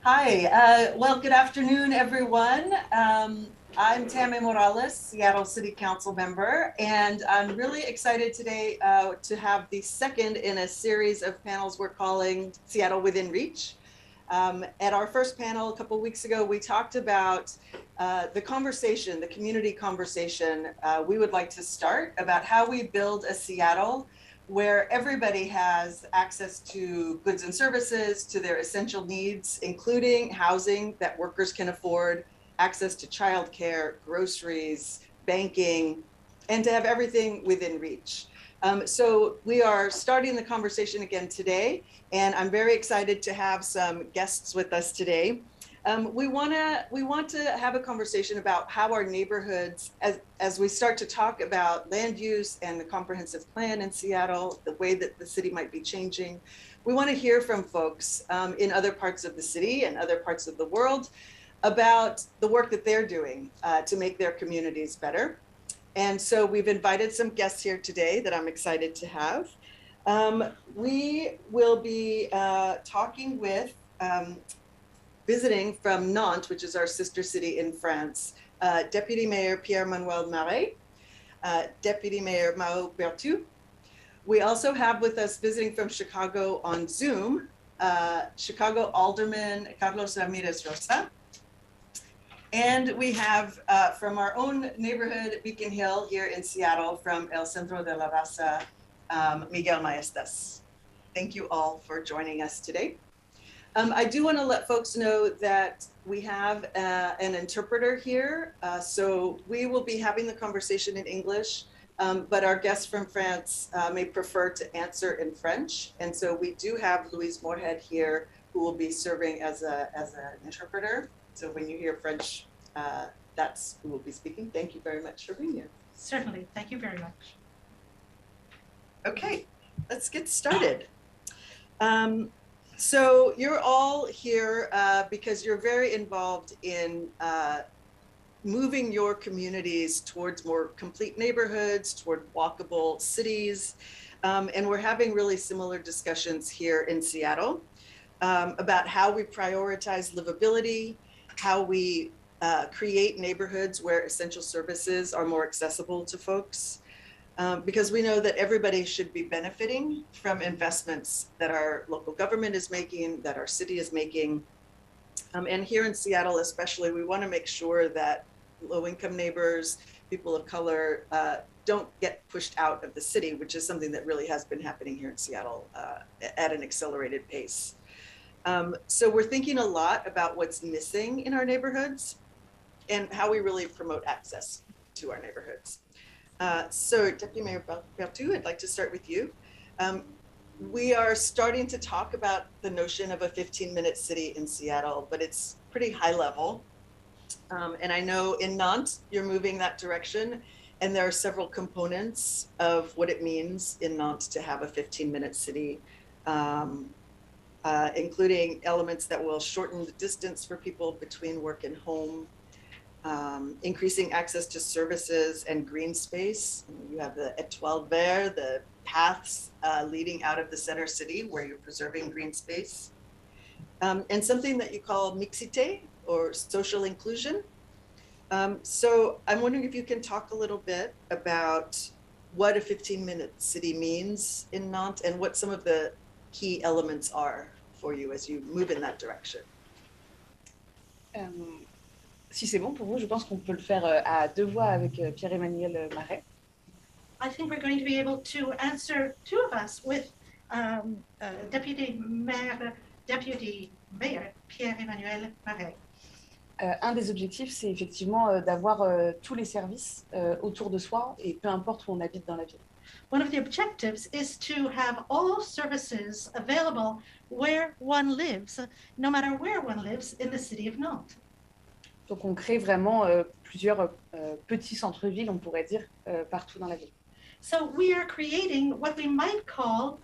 Hi, well, good afternoon, everyone. I'm Tammy Morales, Seattle City Council member, and I'm really excited today to have the second in a series of panels we're calling Seattle Within Reach. At our first panel a couple of weeks ago, we talked about the conversation, the community conversation we would like to start about how we build a Seattle where everybody has access to goods and services, to their essential needs, including housing that workers can afford, access to childcare, groceries, banking, and to have everything within reach. So we are starting the conversation again today, and I'm very excited to have some guests with us today. We want to have a conversation about how our neighborhoods, as we start to talk about land use and the comprehensive plan in Seattle, the way that the city might be changing. We want to hear from folks in other parts of the city and other parts of the world about the work that they're doing to make their communities better. And so we've invited some guests here today that I'm excited to have. We will be talking with visiting from Nantes, which is our sister city in France, Deputy Mayor Pierre Marais, Deputy Mayor Mahaut Bertu. We also have with us visiting from Chicago on Zoom, Chicago Alderman Carlos Ramirez Rosa. And we have from our own neighborhood, Beacon Hill here in Seattle, from El Centro de la Raza, Miguel Maestas. Thank you all for joining us today. I do want to let folks know that we have an interpreter here. So we will be having the conversation in English, but our guests from France may prefer to answer in French. And so we do have Louise Moorhead here, who will be serving as an interpreter. So when you hear French, that's who will be speaking. Thank you very much for being here. Certainly, thank you very much. Okay, let's get started. So you're all here because you're very involved in moving your communities towards more complete neighborhoods, toward walkable cities. And we're having really similar discussions here in Seattle about how we prioritize livability, how we create neighborhoods where essential services are more accessible to folks. Because we know that everybody should be benefiting from investments that our local government is making, that our city is making. And here in Seattle especially, we want to make sure that low-income neighbors, people of color, don't get pushed out of the city, which is something that really has been happening here in Seattle at an accelerated pace. So we're thinking a lot about what's missing in our neighborhoods and how we really promote access to our neighborhoods. So Deputy Mayor Bertu, I'd like to start with you. We are starting to talk about the notion of a 15-minute city in Seattle, but it's pretty high level. And I know in Nantes, you're moving that direction, and there are several components of what it means in Nantes to have a 15-minute city, including elements that will shorten the distance for people between work and home, increasing access to services and green space. You have the étoile vert, the paths leading out of the center city where you're preserving green space. And something that you call mixité, or social inclusion. So I'm wondering if you can talk a little bit about what a 15-minute city means in Nantes and what some of the key elements are for you as you move in that direction. Si c'est bon pour vous, je pense qu'on peut le faire à deux voix avec Pierre-Emmanuel Marais. I think we're going to be able to answer two of us with Deputy Mayor Pierre-Emmanuel Marais. Un des objectifs, c'est effectivement d'avoir tous les services autour de soi et peu importe où on habite dans la ville. One of the objectives is to have all services available where one lives, no matter where one lives in the city of Nantes. Donc on crée vraiment plusieurs petits centres-villes, on pourrait dire, partout dans la ville. So we are creating what we might call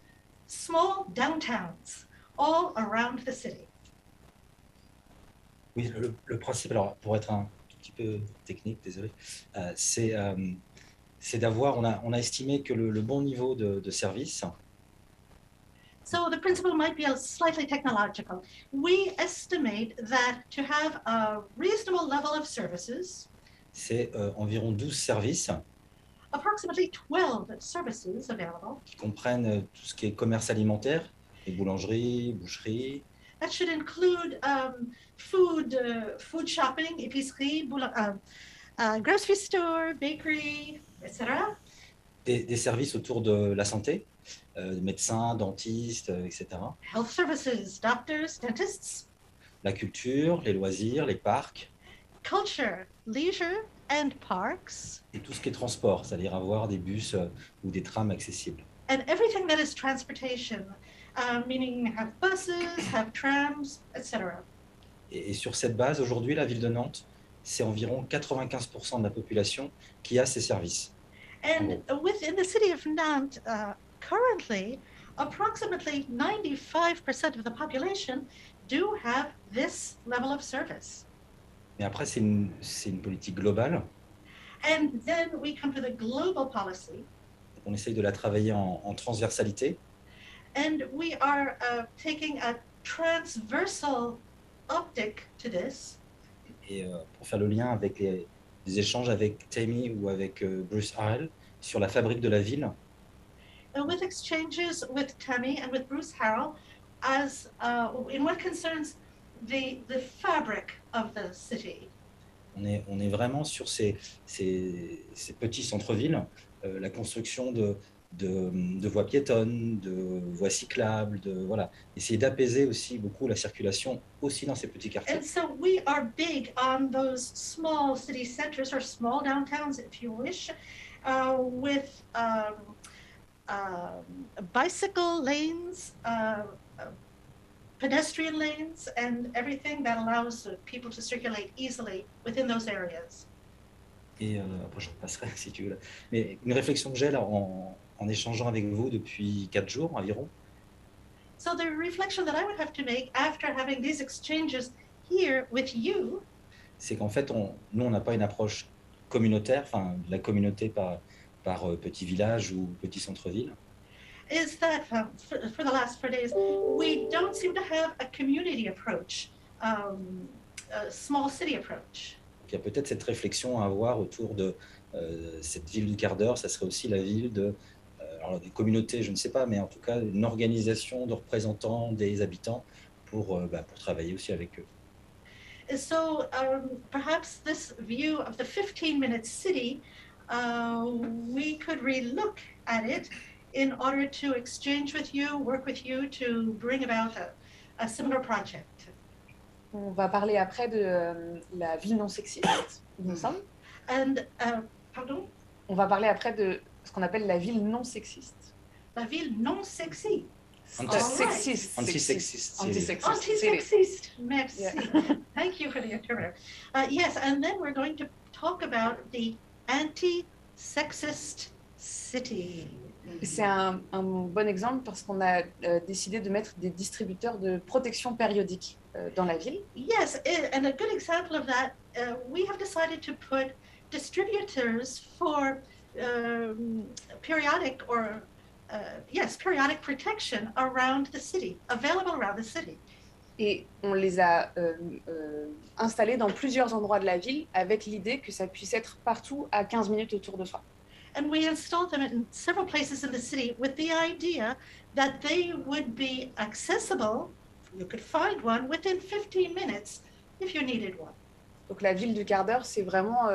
small downtowns all around the city. Oui, le principe, alors pour être un petit peu technique, désolé, c'est d'avoir, on a estimé que le bon niveau de service. So the principle might be slightly technological. We estimate that to have a reasonable level of services, c'est environ 12 services approximately 12 services available. qui comprennent tout ce qui est commerce alimentaire, les boulangeries, boucheries, That should include food shopping, épicerie, grocery store, bakery, etc. des services autour de la santé, médecins, dentistes, etc. Health services, doctors, dentists, La culture, les loisirs, les parcs culture, leisure, and parks, et tout ce qui est transport, c'est-à-dire avoir des bus ou des trams accessibles. and everything that is transportation, meaning have buses, have trams, etc. Et sur cette base, aujourd'hui, la ville de Nantes, c'est environ 95% de la population qui a ces services. And within the city of Nantes, currently, approximately 95% of the population do have this level of service. Mais après, c'est une politique globale. And then we come to the global policy, On essaye de la travailler en transversalité. and we are taking a transversal optic to this. Et pour faire le lien avec les échanges avec Tammy ou avec Bruce Harrell sur la fabrique de la ville, With exchanges with Tammy and with Bruce Harrell, as in what concerns the fabric of the city. on est vraiment sur ces petits centres-villes, la construction de voies piétonnes, de voies cyclables, voilà, essayer d'apaiser aussi beaucoup la circulation aussi dans ces petits quartiers. And so we are big on those small city centers or small downtowns, if you wish, with bicycle lanes, pedestrian lanes, and everything that allows people to circulate easily within those areas. Et après, je passerai si tu veux. Mais une réflexion que j'ai là en échangeant avec vous depuis 4 jours environ, So the reflection that I would have to make after having these exchanges here with you c'est qu'en fait, nous, on n'a pas une approche communautaire, enfin, de la communauté par petit village ou petit centre-ville. is that for the last 4 days, we don't seem to have a community approach, a small city approach. Donc, il y a peut-être cette réflexion à avoir autour de cette ville du quart d'heure. Ça serait aussi la ville alors des communautés, je ne sais pas, mais en tout cas, une organisation de représentants des habitants pour travailler aussi avec eux. So perhaps this view of the 15-minute city, we could relook at it in order to exchange with you, work with you to bring about a similar project. On va parler après de la ville non sexiste, il me semble. And, pardon? On va parler après de ce qu'on appelle la ville non sexiste. La ville non sexy. Sexiste. Anti-sexist. Anti-sexist. Merci. Yeah. Thank you for the interpreter. Yes, and then we're going to talk about the anti-sexist city. C'est un bon exemple parce qu'on a décidé de mettre des distributeurs de protection périodique dans la ville. Yes, and a good example of that, we have decided to put distributors for periodic protection around the city, available around the city. Et on les a installés dans plusieurs endroits de la ville avec l'idée que ça puisse être partout à 15 minutes autour de soi. And we installed them in several places in the city with the idea that they would be accessible. You could find one within 15 minutes if you needed one. Donc la ville du quart d'heure, c'est vraiment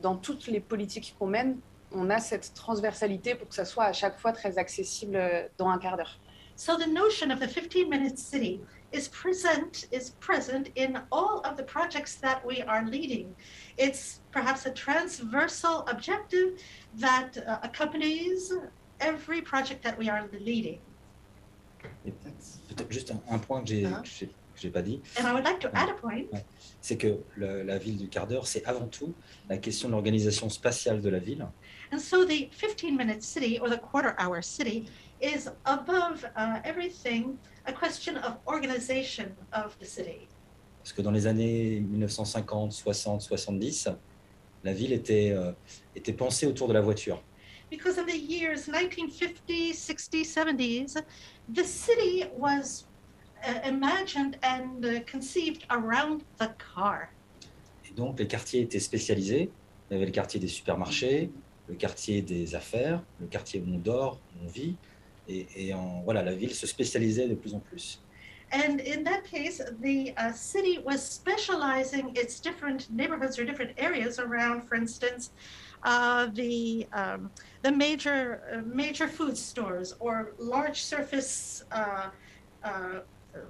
dans toutes les politiques qu'on mène, on a cette transversalité pour que ça soit à chaque fois très accessible dans un quart d'heure. So the notion of the 15-minute city is present in all of the projects that we are leading. It's perhaps a transversal objective that accompanies every project that we are leading. Et peut-être juste un point que j'ai pas dit. And I would like to add a point. C'est que la ville du quart d'heure, c'est avant tout la question de l'organisation spatiale de la ville. And so the 15-minute city or the quarter-hour city is above everything a question of organization of the city. Parce que dans les années 1950, 60, 70, la ville était pensée autour de la voiture. because in the years 1950, 60, 70s, the city was imagined and conceived around the car. Et donc, les quartiers étaient spécialisés. Il y avait le quartier des supermarchés, le quartier des affaires, le quartier où on dort, où on vit. Voilà, la ville se spécialisait de plus en plus. And in that case, the city was specializing its different neighborhoods or different areas around, for instance, the major food stores or large surface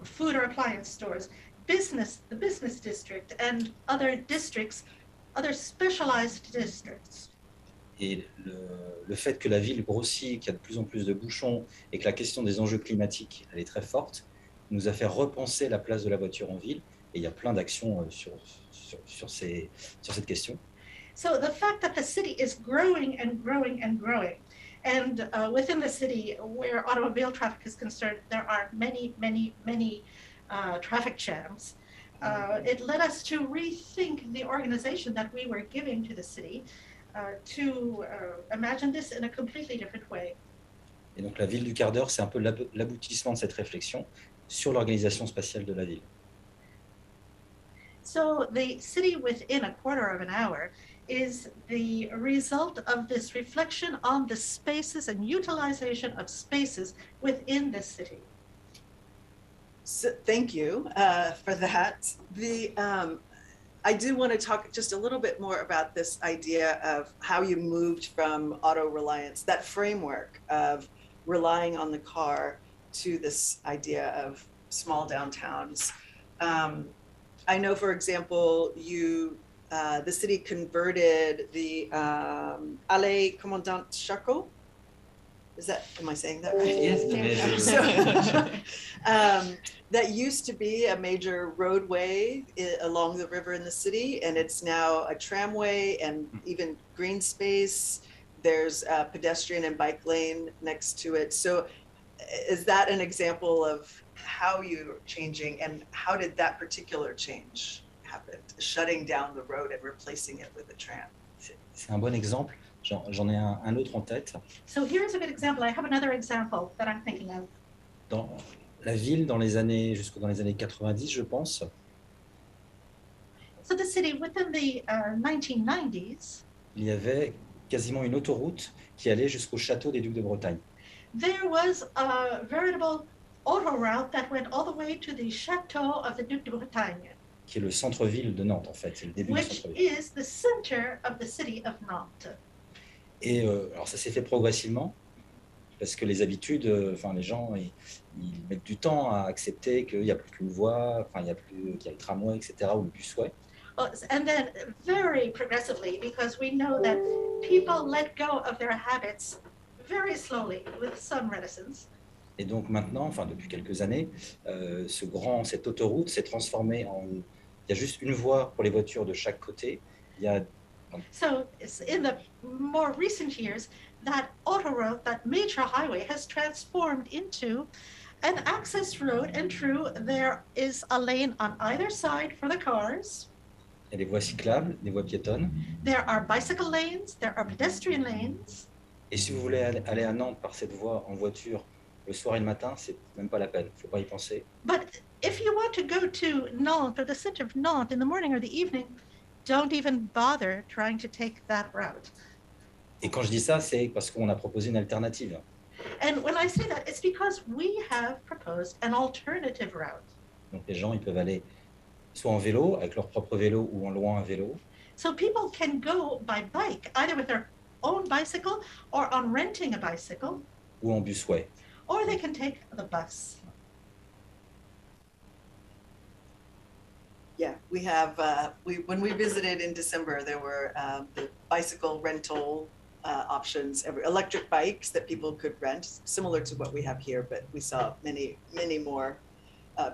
food or appliance stores, the business district, and other districts, other specialized districts. Et le fait que la ville grossit, qu'il y a de plus en plus de bouchons et que la question des enjeux climatiques elle est très forte, nous a fait repenser la place de la voiture en ville. Et il y a plein d'actions sur cette question. So the fact that the city is growing and growing and growing, and within the city where automobile traffic is concerned, there are many traffic jams. It led us to rethink the organization that we were giving to the city, to imagine this in a completely different way. Et donc la ville du quart d'heure, c'est un peu l'aboutissement de cette réflexion sur l'organisation spatiale de la ville. So the city within a quarter of an hour is the result of this reflection on the spaces and utilization of spaces within the city. So, thank you for that. I do want to talk just a little bit more about this idea of how you moved from auto reliance, that framework of relying on the car, to this idea of small downtowns. I know, for example, the city converted the Allée Commandant Charcot. Am I saying that right? Yes. That used to be a major roadway along the river in the city, and it's now a tramway and even green space. There's a pedestrian and bike lane next to it. So is that an example of how you're changing, and how did that particular change happen? Shutting down the road and replacing it with a tram. C'est un bon exemple. J'en ai un autre en tête. So here's a good example. I have another example that I'm thinking of. Dans la ville, jusqu'aux dans les années 90, je pense. So the city within the 1990s, il y avait quasiment une autoroute qui allait jusqu'au château des Ducs de Bretagne. There was a veritable autoroute that went all the way to the château of the Ducs de Bretagne, qui est le centre-ville de Nantes, en fait. C'est le début du which centre-ville. is the center of the city of Nantes. Et alors ça s'est fait progressivement, parce que les habitudes, les gens, ils mettent du temps à accepter qu'il n'y a plus qu'une voie, qu'il y a le tramway, etc., ou le busway. And then very progressively, because we know that people let go of their habits very slowly, with some reticence. Et donc maintenant, depuis quelques années, cette autoroute s'est transformée en... Il y a juste une voie pour les voitures de chaque côté. So in the more recent years, that autoroute, that major highway, has transformed into an access road, and true, there is a lane on either side for the cars. Il y a des voies cyclables, des voies piétonnes. There are bicycle lanes, there are pedestrian lanes. Et si vous voulez aller à Nantes par cette voie en voiture le soir et le matin, c'est même pas la peine, il ne faut pas y penser. But if you want to go to Nantes or the center of Nantes in the morning or the evening, don't even bother trying to take that route. Et quand je dis ça, c'est parce qu'on a proposé une alternative. And when I say that, it's because we have proposed an alternative route. Donc les gens, ils peuvent aller soit en vélo, avec leur propre vélo, ou en louant un vélo. So people can go by bike, either with their own bicycle or on renting a bicycle. Ou en busway. Or they can take the bus. Yeah, we have, when we visited in December, there were the bicycle rental options, electric bikes that people could rent, similar to what we have here, but we saw many more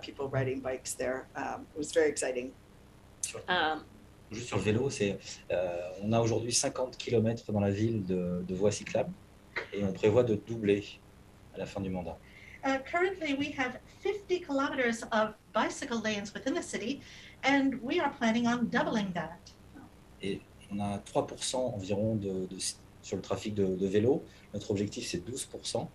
people riding bikes there. It was very exciting. Juste sur le vélo, on a aujourd'hui 50 km dans la ville de voies cyclables et on prévoit de doubler à la fin du mandat. Currently, we have 50 kilometers of bicycle lanes within the city, and we are planning on doubling that. Et on a 3% environ sur le trafic de vélo. Notre objectif, c'est 12%.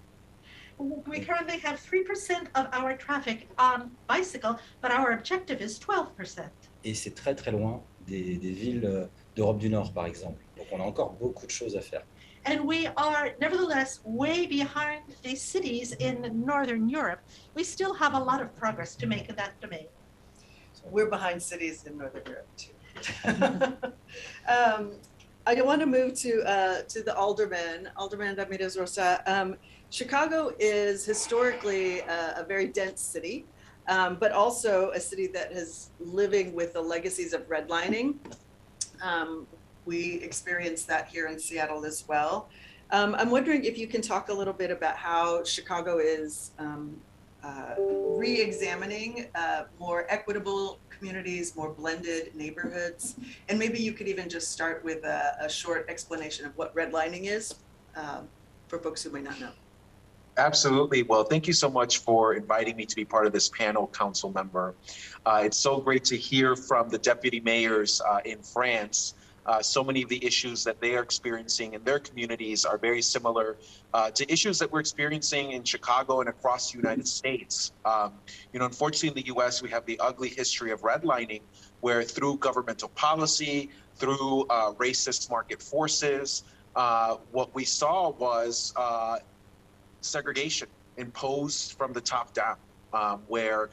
We currently have 3% of our traffic on bicycle, but our objective is 12%. Et c'est très très loin des villes d'Europe du Nord, par exemple. Donc on a encore beaucoup de choses à faire. And we are nevertheless way behind the cities in Northern Europe. We still have a lot of progress to make in that domain. We're behind cities in Northern Europe too. I want to move to the Alderman Ramirez Rosa. Chicago is historically a very dense city, but also a city that is living with the legacies of redlining. We experienced that here in Seattle as well. I'm wondering if you can talk a little bit about how Chicago is re-examining more equitable communities, more blended neighborhoods. And maybe you could even just start with a short explanation of what redlining is for folks who may not know. Absolutely. Well, thank you so much for inviting me to be part of this panel, council member. It's so great to hear from the deputy mayors in France. So many of the issues that they are experiencing in their communities are very similar to issues that we're experiencing in Chicago and across the United States. Unfortunately, in the US, we have the ugly history of redlining, where through governmental policy, through racist market forces, what we saw was segregation imposed from the top down, where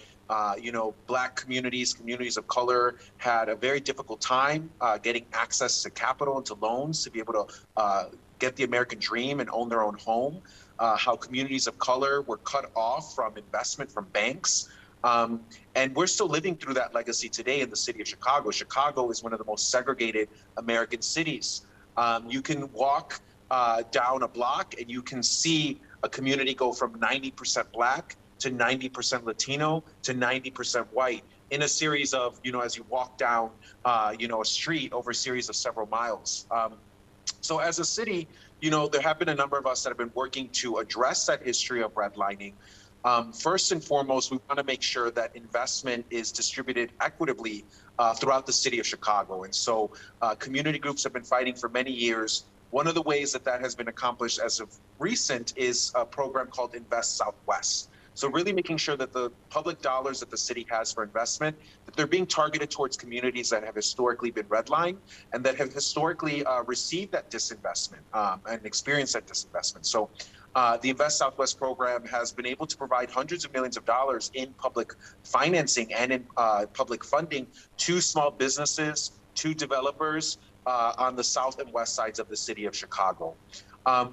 Black communities of color had a very difficult time getting access to capital and to loans to be able to get the American dream and own their own home. How communities of color were cut off from investment from banks. And we're still living through that legacy today in the city of Chicago. Chicago is one of the most segregated American cities. You can walk down a block and you can see a community go from 90% Black to 90% Latino to 90% white in a series of, as you walk down, a street over a series of several miles. So as a city, there have been a number of us that have been working to address that history of redlining. First and foremost, we want to make sure that investment is distributed equitably throughout the city of Chicago. And so community groups have been fighting for many years. One of the ways that has been accomplished as of recent is a program called Invest Southwest. So really making sure that the public dollars that the city has for investment, that they're being targeted towards communities that have historically been redlined and that have historically received that disinvestment and experienced that disinvestment. So the Invest Southwest program has been able to provide hundreds of millions of dollars in public financing and in public funding to small businesses, to developers on the south and west sides of the city of Chicago.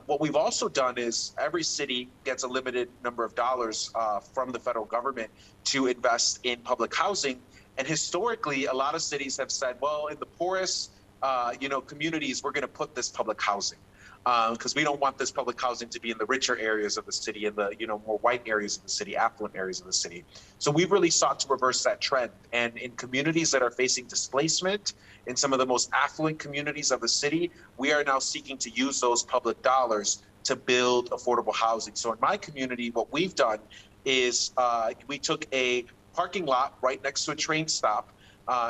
What we've also done is every city gets a limited number of dollars from the federal government to invest in public housing. And historically, a lot of cities have said, well, in the poorest, communities, we're going to put this public housing because we don't want this public housing to be in the richer areas of the city, in the more white areas of the city, affluent areas of the city. So we've really sought to reverse that trend. And in communities that are facing displacement, in some of the most affluent communities of the city, we are now seeking to use those public dollars to build affordable housing. So in my community, what we've done is we took a parking lot right next to a train stop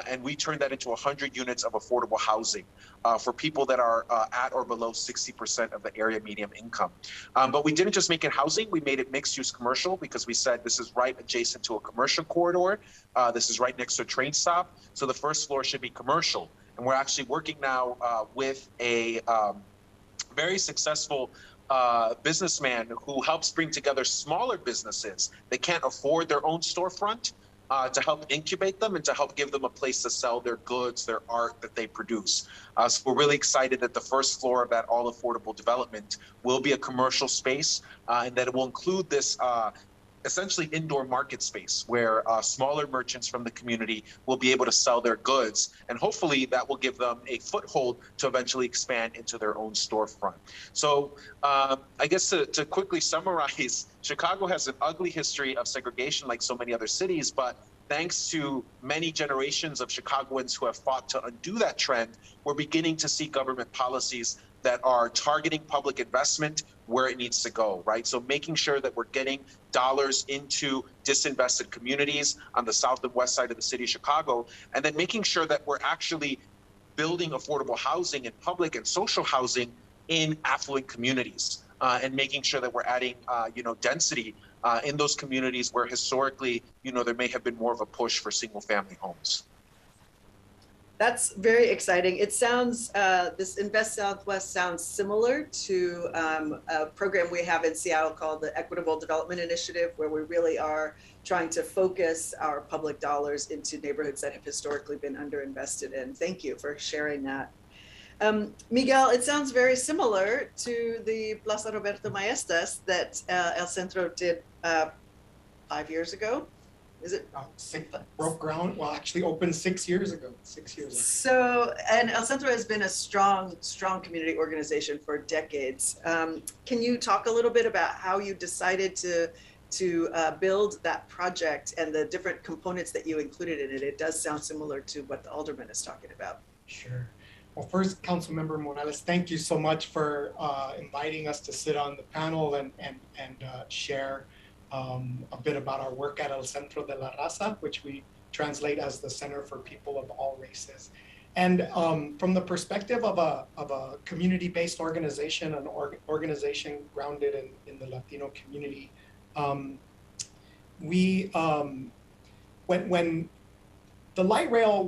and we turned that into 100 units of affordable housing for people that are at or below 60% of the area median income. But we didn't just make it housing, we made it mixed use commercial because we said this is right adjacent to a commercial corridor. This is right next to a train stop. So the first floor should be commercial. And we're actually working now with a very successful businessman who helps bring together smaller businesses that can't afford their own storefront to help incubate them and to help give them a place to sell their goods, their art that they produce. So we're really excited that the first floor of that all affordable development will be a commercial space and that it will include this essentially indoor market space where smaller merchants from the community will be able to sell their goods. And hopefully that will give them a foothold to eventually expand into their own storefront. So I guess to quickly summarize, Chicago has an ugly history of segregation like so many other cities, but thanks to many generations of Chicagoans who have fought to undo that trend, we're beginning to see government policies that are targeting public investment where it needs to go, right? So making sure that we're getting dollars into disinvested communities on the south and west side of the city of Chicago, and then making sure that we're actually building affordable housing and public and social housing in affluent communities and making sure that we're adding, density in those communities where historically, there may have been more of a push for single family homes. That's very exciting. It sounds, this Invest Southwest sounds similar to a program we have in Seattle called the Equitable Development Initiative, where we really are trying to focus our public dollars into neighborhoods that have historically been underinvested in. Thank you for sharing that. Miguel, it sounds very similar to the Plaza Roberto Maestas that El Centro did 5 years ago. Is it? Broke ground, well, actually opened 6 years ago, 6 years ago. So, and El Centro has been a strong community organization for decades. Can you talk a little bit about how you decided to build that project and the different components that you included in it? It does sound similar to what the Alderman is talking about. Sure. Well, first, Councilmember Morales, thank you so much for inviting us to sit on the panel and share a bit about our work at El Centro de la Raza, which we translate as the Center for People of All Races. And from the perspective of a community-based organization, an organization grounded in the Latino community, when the light rail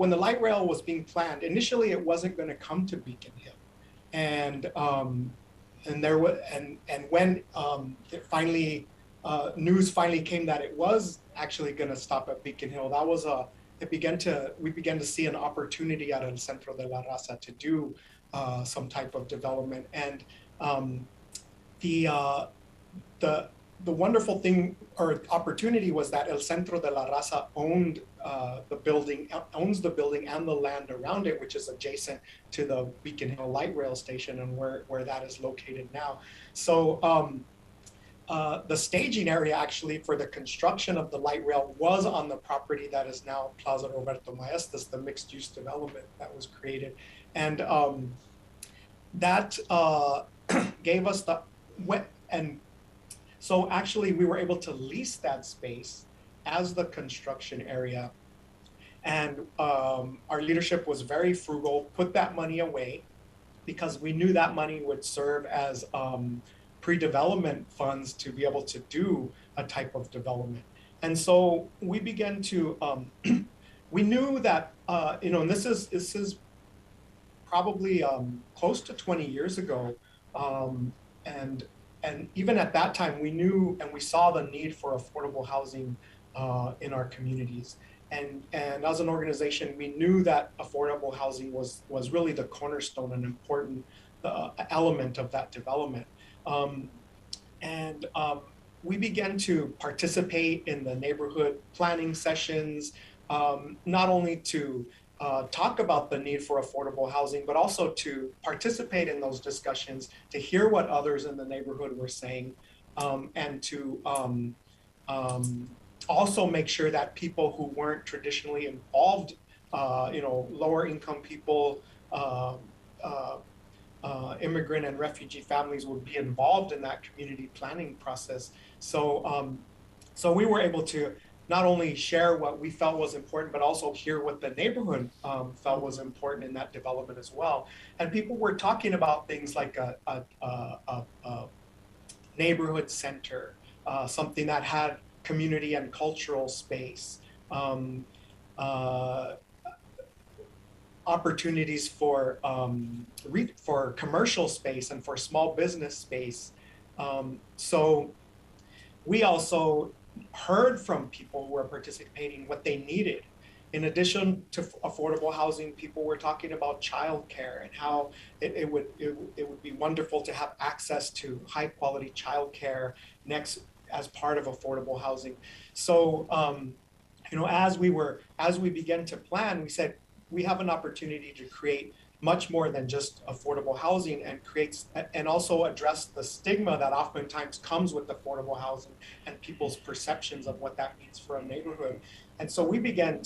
was being planned, initially it wasn't going to come to Beacon Hill, and when it finally news finally came that it was actually going to stop at Beacon Hill, that was we began to see an opportunity at El Centro de la Raza to do some type of development. And the wonderful thing or opportunity was that El Centro de la Raza owns the building and the land around it, which is adjacent to the Beacon Hill light rail station and where that is located now. So the staging area actually for the construction of the light rail was on the property that is now Plaza Roberto Maestas, the mixed use development that was created. And that gave us so actually we were able to lease that space as the construction area. And our leadership was very frugal, put that money away because we knew that money would serve as pre-development funds to be able to do a type of development. And so we began to, we knew that, and this is probably close to 20 years ago. And even at that time, we knew and we saw the need for affordable housing in our communities. And as an organization, we knew that affordable housing was really the cornerstone and important element of that development. We began to participate in the neighborhood planning sessions, not only to talk about the need for affordable housing, but also to participate in those discussions, to hear what others in the neighborhood were saying, and to also make sure that people who weren't traditionally involved, lower income people, immigrant and refugee families would be involved in that community planning process. So we were able to not only share what we felt was important, but also hear what the neighborhood felt was important in that development as well. And people were talking about things like a neighborhood center, something that had community and cultural space, opportunities for commercial space and for small business space. So we also heard from people who were participating what they needed. In addition to affordable housing, people were talking about childcare and how it would be wonderful to have access to high quality childcare as part of affordable housing. So as we began to plan, we said we have an opportunity to create much more than just affordable housing and also address the stigma that oftentimes comes with affordable housing and people's perceptions of what that means for a neighborhood. And so we began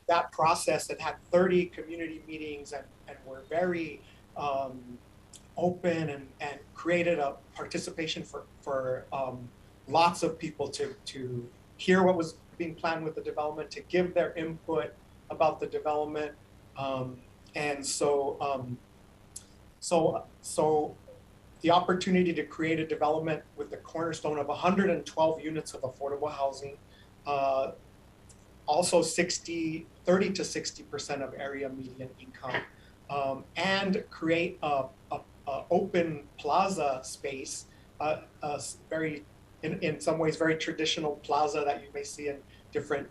that process and had 30 community meetings and were very open and created a participation for lots of people to hear what was being planned with the development, to give their input about the development. And so So the opportunity to create a development with the cornerstone of 112 units of affordable housing, also 30 to 60% of area median income, and create a open plaza space, very, in some ways, very traditional plaza that you may see in different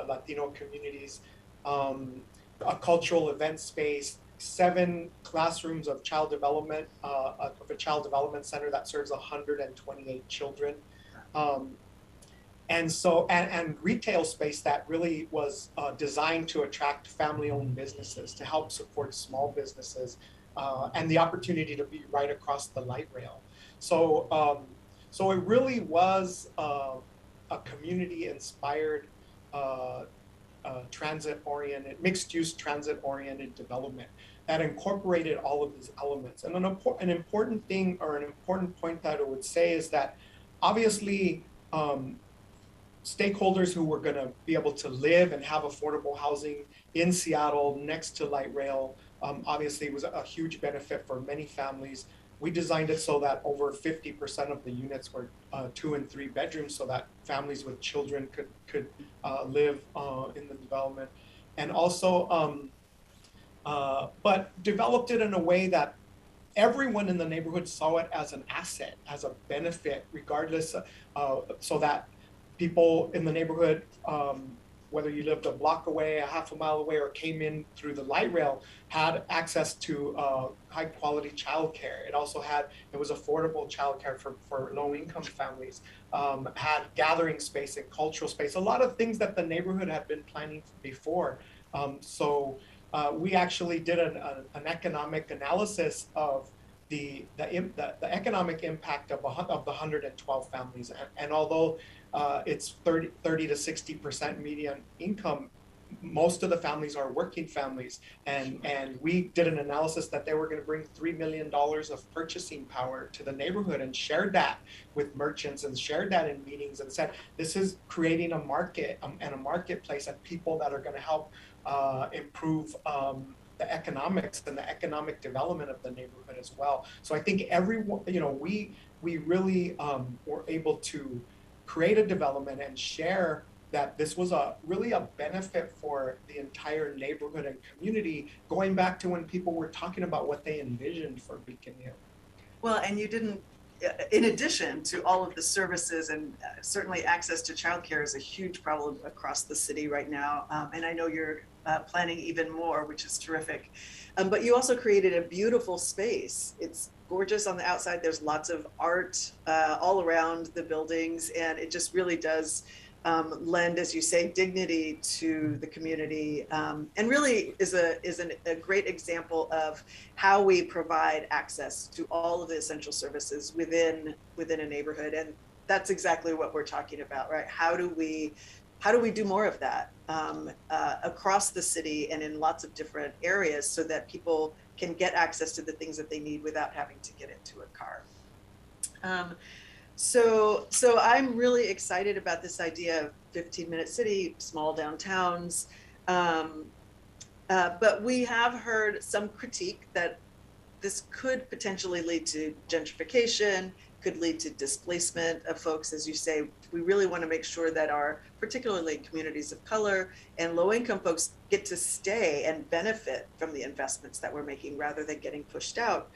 Latino communities, a cultural event space, 7 classrooms of child development, of a child development center that serves 128 children. And retail space that really was designed to attract family-owned businesses, to help support small businesses, and the opportunity to be right across the light rail. So it really was a community-inspired, transit-oriented, mixed-use transit-oriented development that incorporated all of these elements. And an important thing, or an important point that I would say, is that obviously stakeholders who were going to be able to live and have affordable housing in Seattle next to light rail, obviously was a huge benefit for many families. We designed it so that over 50% of the units were 2 and 3 bedrooms, so that families with children could live in the development. And also, but developed it in a way that everyone in the neighborhood saw it as an asset, as a benefit, regardless, so that people in the neighborhood, whether you lived a block away, a half a mile away, or came in through the light rail, had access to high quality childcare. It was affordable childcare for low income families, had gathering space and cultural space, a lot of things that the neighborhood had been planning before. So we actually did an economic analysis of the economic impact of the 112 families. And although it's 30 to 60% median income, most of the families are working families. And we did an analysis that they were going to bring $3 million of purchasing power to the neighborhood, and shared that with merchants, and shared that in meetings, and said, this is creating a market and a marketplace, and people that are going to help improve the economics and the economic development of the neighborhood as well. So I think everyone, we really were able to create a development and share that this was really a benefit for the entire neighborhood and community, going back to when people were talking about what they envisioned for Beacon Hill. Well, and you didn't, in addition to all of the services, and certainly access to childcare is a huge problem across the city right now. And I know you're planning even more, which is terrific. But you also created a beautiful space. It's gorgeous on the outside. There's lots of art all around the buildings, and it just really does lend, as you say, dignity to the community, and really is a great example of how we provide access to all of the essential services within a neighborhood. And that's exactly what we're talking about, right? How do we do more of that across the city and in lots of different areas, so that people can get access to the things that they need without having to get into a car? So I'm really excited about this idea of 15-minute city, small downtowns. But we have heard some critique that this could potentially lead to gentrification, could lead to displacement of folks. As you say, we really want to make sure that particularly communities of color and low-income folks get to stay and benefit from the investments that we're making, rather than getting pushed out.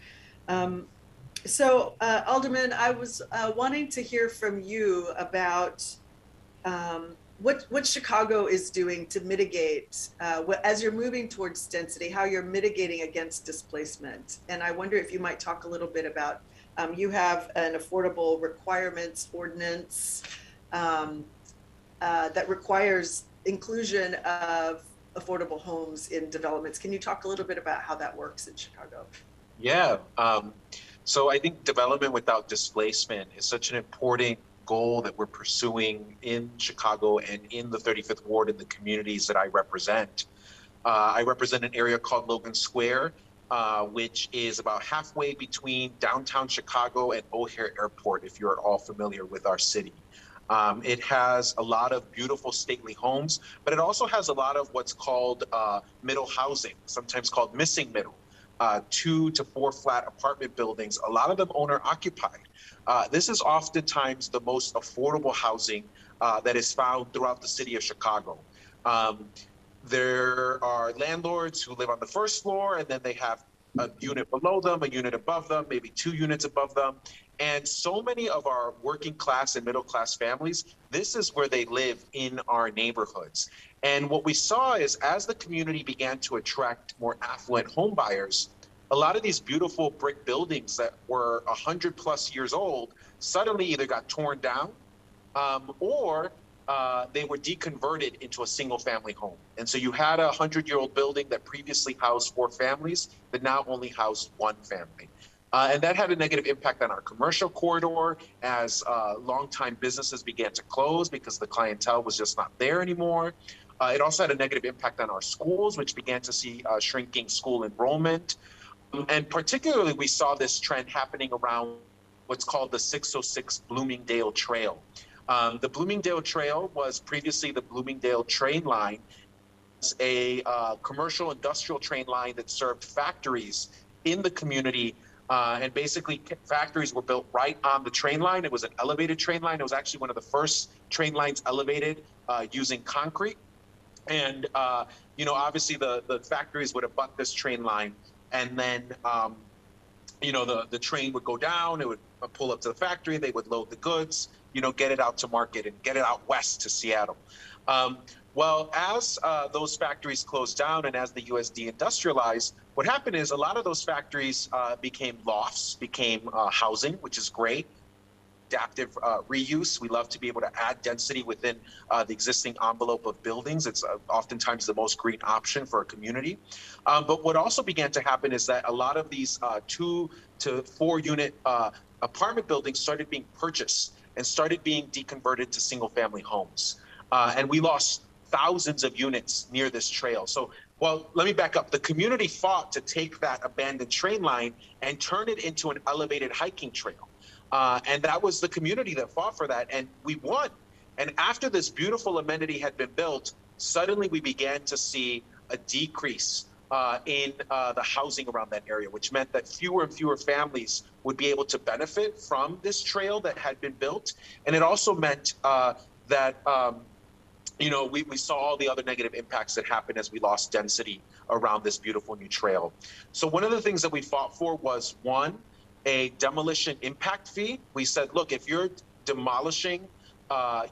So Alderman, I was wanting to hear from you about what Chicago is doing to mitigate, as you're moving towards density, how you're mitigating against displacement. And I wonder if you might talk a little bit about, you have an affordable requirements ordinance that requires inclusion of affordable homes in developments. Can you talk a little bit about how that works in Chicago? Yeah. So I think development without displacement is such an important goal that we're pursuing in Chicago and in the 35th Ward and the communities that I represent. I represent an area called Logan Square, which is about halfway between downtown Chicago and O'Hare Airport, if you're all familiar with our city. It has a lot of beautiful stately homes, but it also has a lot of what's called middle housing, sometimes called missing middle. 2 to 4 flat apartment buildings, a lot of them owner occupied. This is oftentimes the most affordable housing that is found throughout the city of Chicago. There are landlords who live on the first floor, and then they have a unit below them, a unit above them, maybe 2 units above them. And so many of our working class and middle class families, this is where they live in our neighborhoods. And what we saw is as the community began to attract more affluent home buyers, a lot of these beautiful brick buildings that were 100+ years old suddenly either got torn down or they were deconverted into a single family home. And so you had a 100-year-old building that previously housed 4 families that now only housed 1 family. And that had a negative impact on our commercial corridor as longtime businesses began to close because the clientele was just not there anymore. It also had a negative impact on our schools, which began to see shrinking school enrollment. And particularly, we saw this trend happening around what's called the 606 Bloomingdale Trail. The Bloomingdale Trail was previously the Bloomingdale train line. It's a commercial industrial train line that served factories in the community. And basically, factories were built right on the train line. It was an elevated train line. It was actually one of the first train lines elevated using concrete. And, you know, obviously the factories would abut this train line. And then, you know, the train would go down, it would pull up to the factory, they would load the goods, you know, get it out to market and get it out west to Seattle. Well, as those factories closed down and as the US deindustrialized, what happened is a lot of those factories became lofts, became housing, which is great. Adaptive reuse. We love to be able to add density within the existing envelope of buildings. It's oftentimes the most green option for a community. But what also began to happen is that a lot of these 2 to 4 unit apartment buildings started being purchased and started being deconverted to single family homes. And we lost thousands of units near this trail. So, well, let me back up. The community fought to take that abandoned train line and turn it into an elevated hiking trail. And that was the community that fought for that, and we won. And after this beautiful amenity had been built, suddenly we began to see a decrease in the housing around that area, which meant that fewer and fewer families would be able to benefit from this trail that had been built. And it also meant that, you know, we saw all the other negative impacts that happened as we lost density around this beautiful new trail. So one of the things that we fought for was, 1, a demolition impact fee. We said, look, if you're demolishing,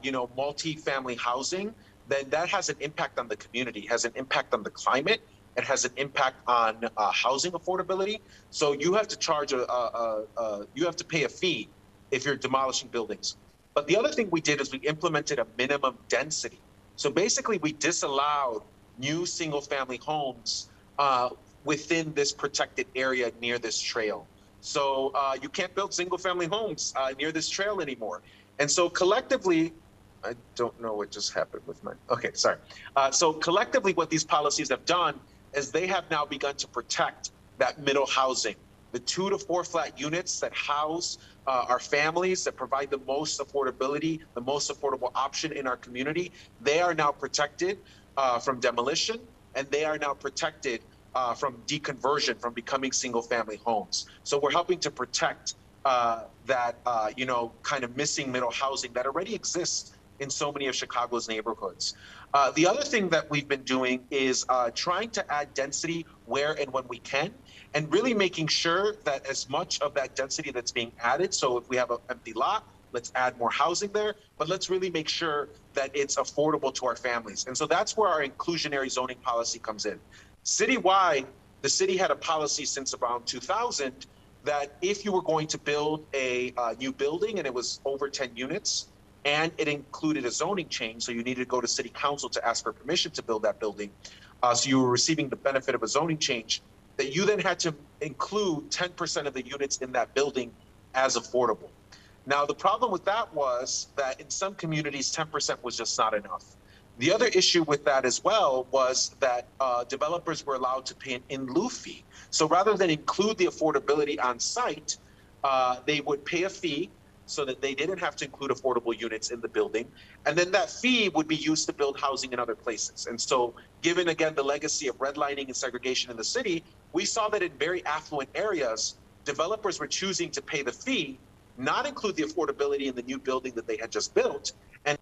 you know, multi-family housing, then that has an impact on the community, has an impact on the climate, it has an impact on housing affordability. So you have to charge you have to pay a fee if you're demolishing buildings. But the other thing we did is we implemented a minimum density. So basically, we disallowed new single-family homes within this protected area near this trail. So you can't build single-family homes near this trail anymore. And so collectively, I don't know what just happened with my, okay, sorry. So collectively, what these policies have done is they have now begun to protect that middle housing, the 2 to 4 flat units that house our families, that provide the most affordability, the most affordable option in our community. They are now protected from demolition, and they are now protected from deconversion, from becoming single-family homes. So we're helping to protect that, you know, kind of missing middle housing that already exists in so many of Chicago's neighborhoods. The other thing that we've been doing is trying to add density where and when we can, and really making sure that as much of that density that's being added, so if we have an empty lot, let's add more housing there, but let's really make sure that it's affordable to our families. And so that's where our inclusionary zoning policy comes in. Citywide, the city had a policy since around 2000 that if you were going to build a new building and it was over 10 units, and it included a zoning change, so you needed to go to city council to ask for permission to build that building, so you were receiving the benefit of a zoning change, that you then had to include 10% of the units in that building as affordable. Now, the problem with that was that in some communities, 10% was just not enough. The other issue with that as well was that developers were allowed to pay an in lieu fee. So rather than include the affordability on site, they would pay a fee so that they didn't have to include affordable units in the building. And then that fee would be used to build housing in other places. And so given, again, the legacy of redlining and segregation in the city, we saw that in very affluent areas, developers were choosing to pay the fee, not include the affordability in the new building that they had just built, and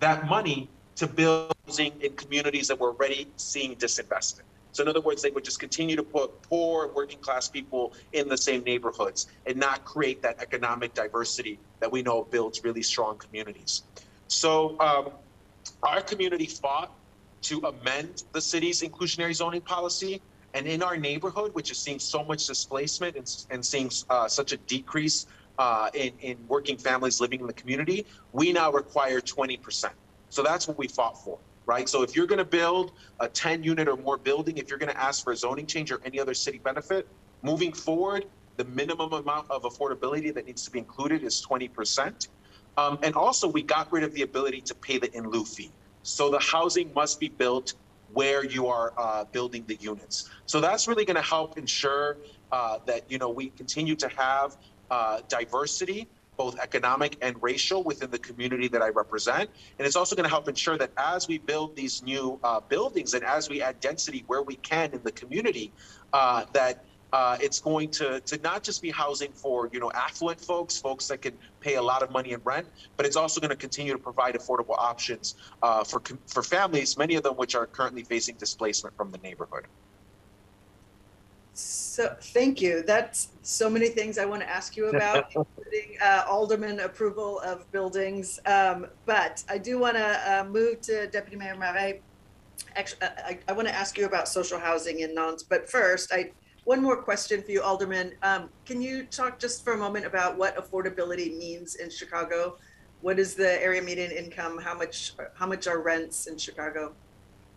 that money to build housing in communities that were already seeing disinvestment. So in other words, they would just continue to put poor working class people in the same neighborhoods and not create that economic diversity that we know builds really strong communities. So our community fought to amend the city's inclusionary zoning policy. And in our neighborhood, which is seeing so much displacement and seeing such a decrease in working families living in the community, we now require 20%. So that's what we fought for, right? So if you're gonna build a 10 unit or more building, if you're gonna ask for a zoning change or any other city benefit, moving forward, the minimum amount of affordability that needs to be included is 20%. And also we got rid of the ability to pay the in lieu fee. So the housing must be built where you are building the units. So that's really gonna help ensure that we continue to have diversity, both economic and racial, within the community that I represent. And it's also gonna help ensure that as we build these new buildings and as we add density where we can in the community, that it's going to not just be housing for affluent folks that can pay a lot of money in rent, but it's also going to continue to provide affordable options for families, many of them which are currently facing displacement from the neighborhood. So thank you. That's so many things I want to ask you about, including Alderman approval of buildings. But I do want to move to Deputy Mayor Marais. Actually, I want to ask you about social housing in Nantes. But first, one more question for you, Alderman. Can you talk just for a moment about what affordability means in Chicago? What is the area median income? How much are rents in Chicago?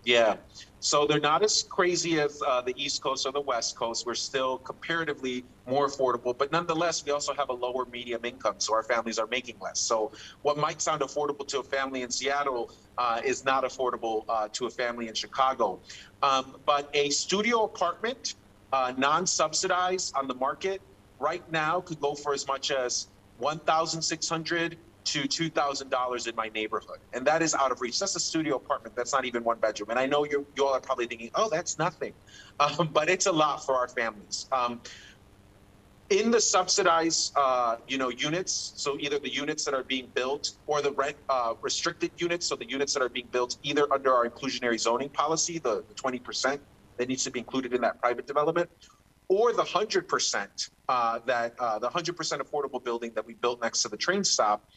Yeah, so they're not as crazy as the East Coast or the West Coast. We're still comparatively more affordable, but nonetheless, we also have a lower medium income, so our families are making less. So what might sound affordable to a family in Seattle is not affordable to a family in Chicago. But a studio apartment, non-subsidized on the market right now could go for as much as $1,600 to $2,000 in my neighborhood. And that is out of reach. That's a studio apartment. That's not even one bedroom. And I know you all are probably thinking, oh, that's nothing. But it's a lot for our families. In the subsidized units, so either the units that are being built or the rent restricted units, so the units that are being built either under our inclusionary zoning policy, the 20% that needs to be included in that private development, or the 100% the 100% affordable building that we built next to the train stop,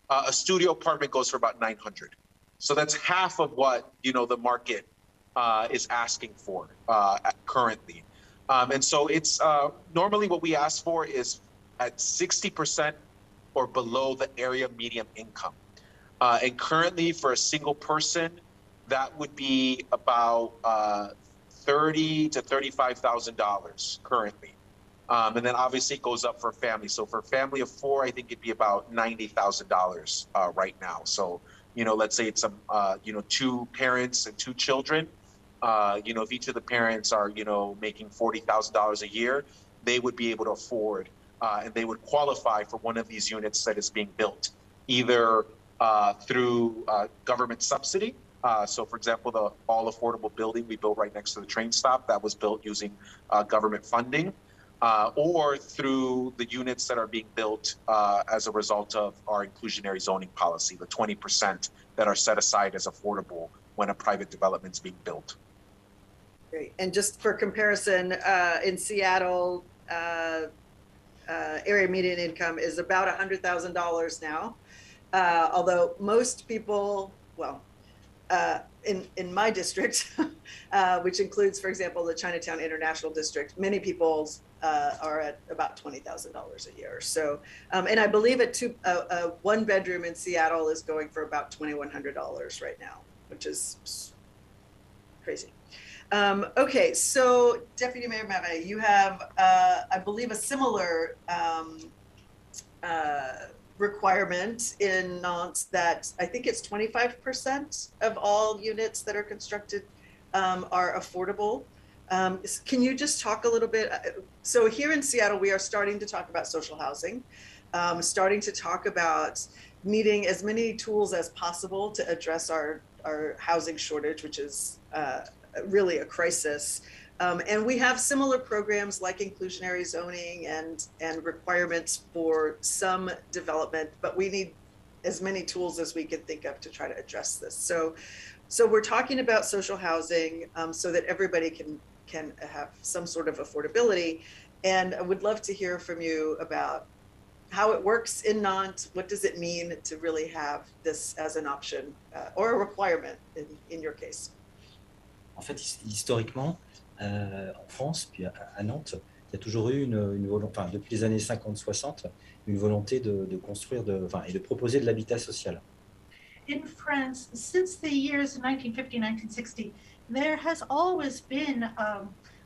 a studio apartment goes for about $900. So that's half of what the market is asking for currently. And so it's normally what we ask for is at 60% or below the area median income. And currently for a single person, that would be about $30,000 to $35,000 currently. And then obviously it goes up for family. So for a family of four, I think it'd be about $90,000 right now. So, let's say it's two parents and two children. If each of the parents are, making $40,000 a year, they would be able to afford and they would qualify for one of these units that is being built, either through government subsidy. So for example, the all affordable building we built right next to the train stop, that was built using government funding, or through the units that are being built as a result of our inclusionary zoning policy, the 20% that are set aside as affordable when a private development is being built. Great. And just for comparison, in Seattle, area median income is about $100,000 now. Although most people, in my district, which includes, for example, the Chinatown International District, many people are at about $20,000 a year. So, and I believe one bedroom in Seattle is going for about $2,100 right now, which is crazy. Okay, so Deputy Mayor Marais, you have, I believe, a similar requirement in Nantes that I think it's 25% of all units that are constructed are affordable. Can you just talk a little bit? So here in Seattle, we are starting to talk about social housing, starting to talk about needing as many tools as possible to address our our housing shortage, which is really a crisis. And we have similar programs like inclusionary zoning and requirements for some development, but we need as many tools as we can think of to try to address this. So we're talking about social housing so that everybody can have some sort of affordability. And I would love to hear from you about how it works in Nantes. What does it mean to really have this as an option or a requirement in your case? En fait, historiquement, en France, puis à Nantes, il y a toujours eu une volonté, enfin, depuis les années 50-60, une volonté de construire et de proposer de l'habitat social. In France, since the years 1950, 1960, there has always been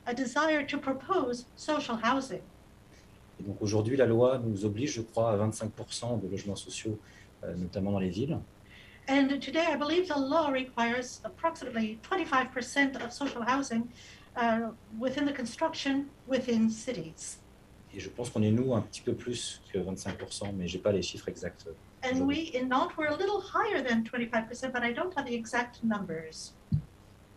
a desire to propose social housing. Et donc aujourd'hui, la loi nous oblige, je crois, à 25% de logements sociaux, notamment dans les villes. And today, I believe the law requires approximately 25% of social housing within the construction within cities. Et je pense qu'on est, nous, un petit peu plus que 25%, mais je n'ai pas les chiffres exacts. And we, in Nantes, we're a little higher than 25%, but I don't have the exact numbers.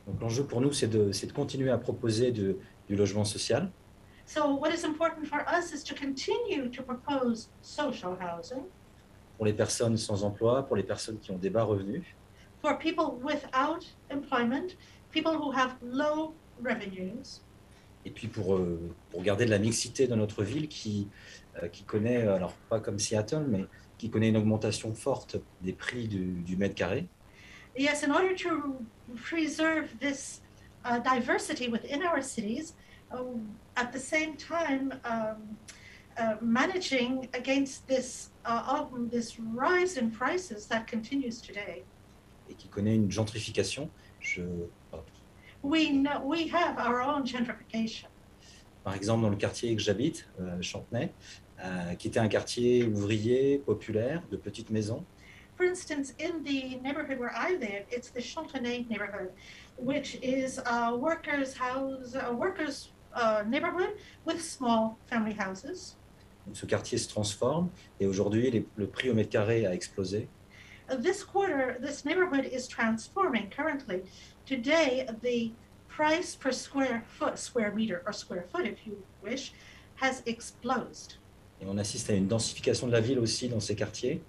Donc l'enjeu pour nous, c'est de continuer à proposer du logement social. So what is important for us is to continue to propose social housing Pour les personnes sans emploi, pour les personnes qui ont des bas revenus, for people without employment, people who have low revenues, et puis pour garder de la mixité dans notre ville qui connaît, alors pas comme Seattle, mais qui connaît une augmentation forte des prix du mètre carré. Yes, in order to preserve this diversity within our cities, at the same time managing against this rise in prices that continues today. Et qui connaît une gentrification. We have our own gentrification. Par exemple, dans le quartier que j'habite, Chantenay, qui était un quartier ouvrier, populaire, de petites maisons. For instance, in the neighborhood where I live, it's the Chantenay neighborhood, which is a workers' neighborhood with small family houses. Donc, ce quartier se transforme et aujourd'hui, le prix au mètre carré a explosé. This neighborhood is transforming currently. Today, the price per square meter, or square foot if you wish, has exploded. Et on assiste à une densification de la ville aussi dans ces quartiers.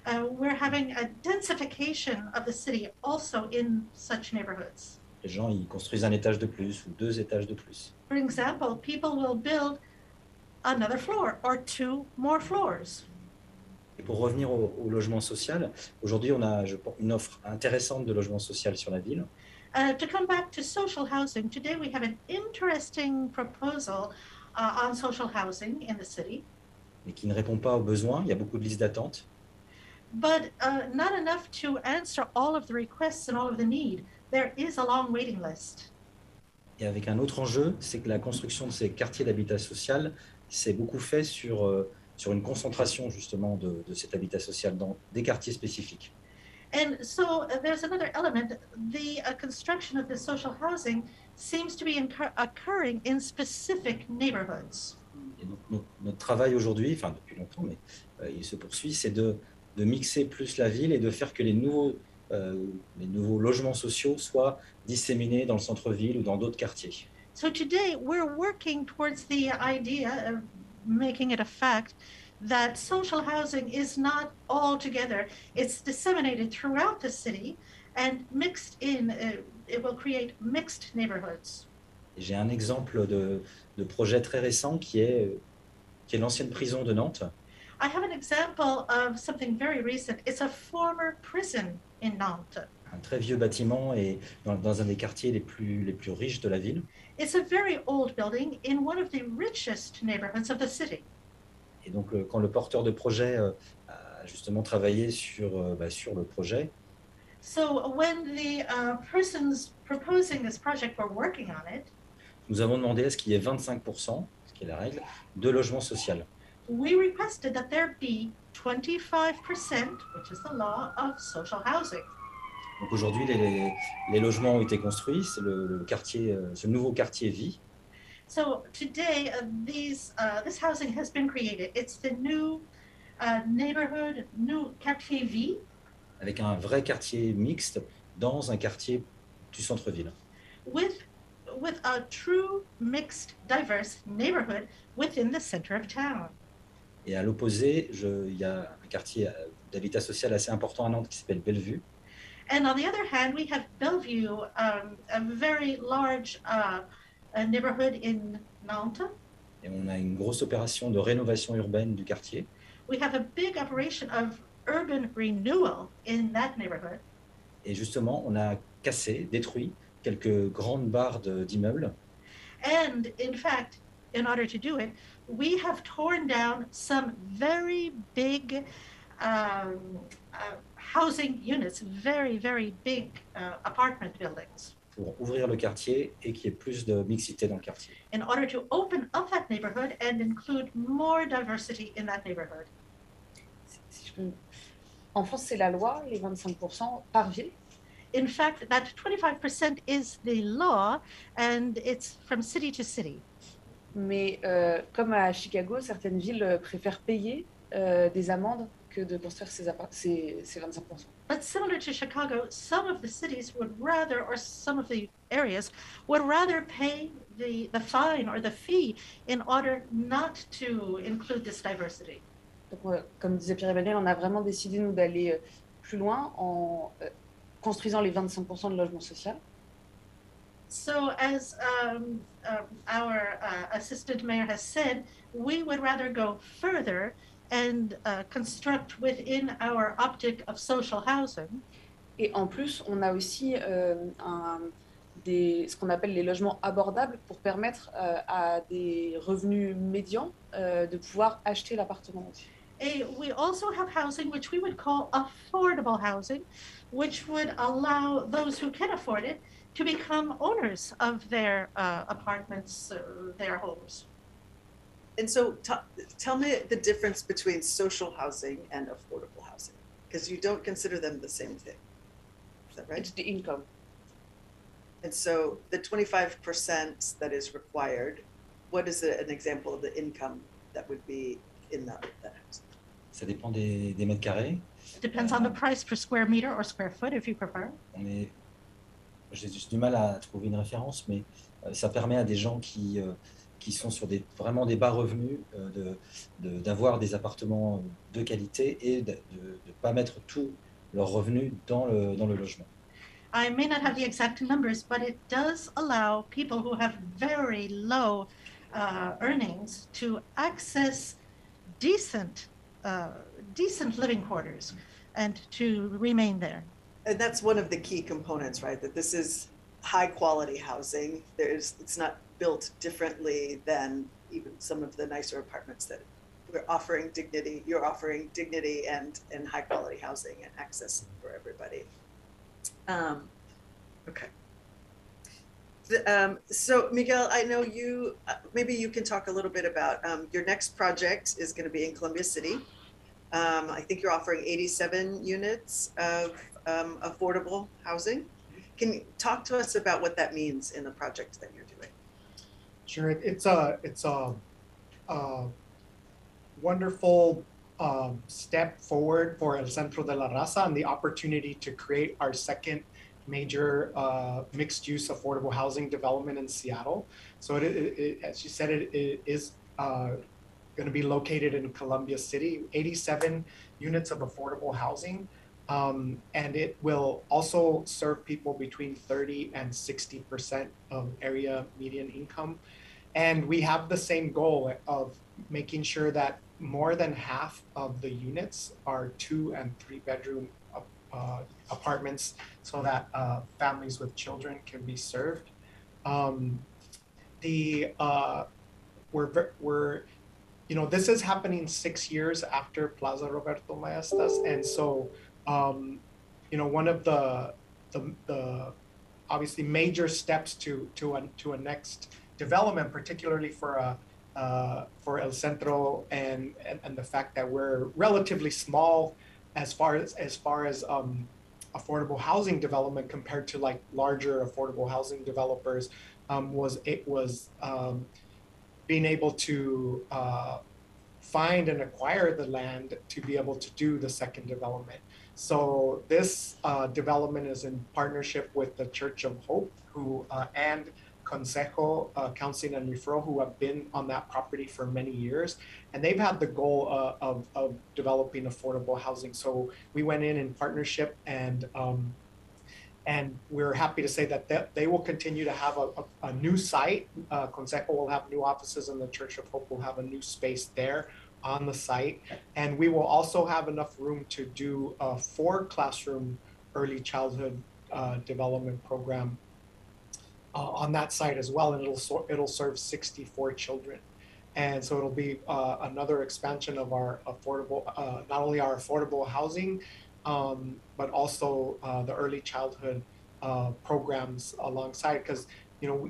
We're having a densification of the city also in such neighborhoods. Les gens, ils construisent un étage de plus ou 2 étages de plus. For example, people will build another floor or 2 more floors. Et pour revenir au logement social, aujourd'hui, on a une offre intéressante de logement social sur la ville. To come back to social housing, today we have an interesting proposal on social housing in the city. Mais qui ne répond pas aux besoins. Il y a beaucoup de listes d'attente. But not enough to answer all of the requests and all of the need. There is a long waiting list. Et avec un autre enjeu, c'est que la construction de ces quartiers d'habitat social s'est beaucoup fait sur une concentration justement de cet habitat social dans des quartiers spécifiques. And so there's another element. The construction of the social housing seems to be occurring in specific neighborhoods. Et donc, notre travail aujourd'hui, enfin depuis longtemps, mais il se poursuit, c'est de mixer plus la ville et de faire que les nouveaux logements sociaux soient disséminés dans le centre-ville ou dans d'autres quartiers. So today we're working towards the idea of making it a fact that social housing is not all together. It's disseminated throughout the city and mixed in. It will create mixed neighborhoods. Et j'ai un exemple de projet très récent qui est l'ancienne prison de Nantes. I have an example of something very recent. It's a former prison in Nantes. Un très vieux bâtiment et dans un des quartiers les plus riches de la ville. It's a very old building in one of the richest neighborhoods of the city. Et donc, quand le porteur de projet a justement travaillé sur le projet, So when the persons proposing this project were working on it, nous avons demandé à ce qu'il y ait 25%, ce qui est la règle, de logement social. we requested that there be 25%, which is the law, of social housing. Donc aujourd'hui, les logements ont été construits, c'est le quartier, ce nouveau quartier vit. So today, this housing has been created. It's the new neighborhood, new quartier vie, Avec un vrai quartier mixte dans un quartier du centre-ville. with a true mixed, diverse neighborhood within the center of town. Et à l'opposé, il y a un quartier d'habitat social assez important à Nantes qui s'appelle Bellevue. And on the other hand, we have Bellevue, a very large neighborhood in Nantes. Et on a une grosse opération de rénovation urbaine du quartier. We have a big operation of urban renewal in that neighborhood. Et justement, on a cassé, détruit quelques grandes barres d'immeubles. And in fact, in order to do it, we have torn down some very big housing units, very, very big apartment buildings. Pour ouvrir le quartier et qu'il y ait plus de mixité dans le quartier. In order to open up that neighborhood and include more diversity in that neighborhood. Si je peux... En France, c'est la loi, les 25% par ville. In fact, that 25% is the law, and it's from city to city. Mais comme à Chicago, certaines villes préfèrent payer des amendes que de construire ces 25%. But similar to Chicago, some of the cities would rather, or some of the areas, would rather pay the fine or the fee in order not to include this diversity. Donc, comme disait Pierre Emmanuel, on a vraiment décidé, nous, d'aller plus loin en construisant les 25% de logement social. So as our assistant mayor has said, we would rather go further and construct within our optic of social housing. Et en plus, on a aussi ce qu'on appelle les logements abordables pour permettre à des revenus médians de pouvoir acheter l'appartement aussi. And we also have housing which we would call affordable housing, which would allow those who can afford it to become owners of their apartments, their homes. And so tell me the difference between social housing and affordable housing, because you don't consider them the same thing. Is that right? It's the income. And so the 25% that is required, what is an example of the income that would be in that house? Ça dépend des mètres carrés. Depends on the price per square meter or square foot, if you prefer. J'ai juste du mal à trouver une référence, mais ça permet à des gens qui sont sur vraiment des bas revenus d'avoir des appartements de qualité et de ne pas mettre tous leurs revenus dans le logement. I may not have the exact numbers, but it does allow people who have very low earnings to access decent living quarters and to remain there. And that's one of the key components, right? That this is high quality housing. It's not built differently than even some of the nicer apartments that we're offering dignity. You're offering dignity and high quality housing and access for everybody. Okay. So Miguel, I know you, maybe you can talk a little bit about your next project is going to be in Columbia City. I think you're offering 87 units of affordable housing. Can you talk to us about what that means in the project that you're doing? Sure, it's a wonderful step forward for El Centro de la Raza and the opportunity to create our second major mixed-use affordable housing development in Seattle. So as you said, it is going to be located in Columbia City, 87 units of affordable housing. And it will also serve people between 30 and 60% of area median income. And we have the same goal of making sure that more than half of the units are 2- and 3-bedroom apartments so that families with children can be served. This is happening 6 years after Plaza Roberto Maestas, and so one of the obviously major steps to a next development, particularly for El Centro and the fact that we're relatively small as far as affordable housing development compared to like larger affordable housing developers, was being able to find and acquire the land to be able to do the second development. So this development is in partnership with the Church of Hope, who and Consejo Counseling and Referral, who have been on that property for many years, and they've had the goal of developing affordable housing. So we went in partnership, and we're happy to say that they will continue to have a new site. Consejo will have new offices, and the Church of Hope will have a new space there on the site. And we will also have enough room to do a 4-classroom early childhood development program on that site as well, and it'll serve 64 children. And so it'll be another expansion of our affordable, not only our affordable housing, but also the early childhood programs alongside, because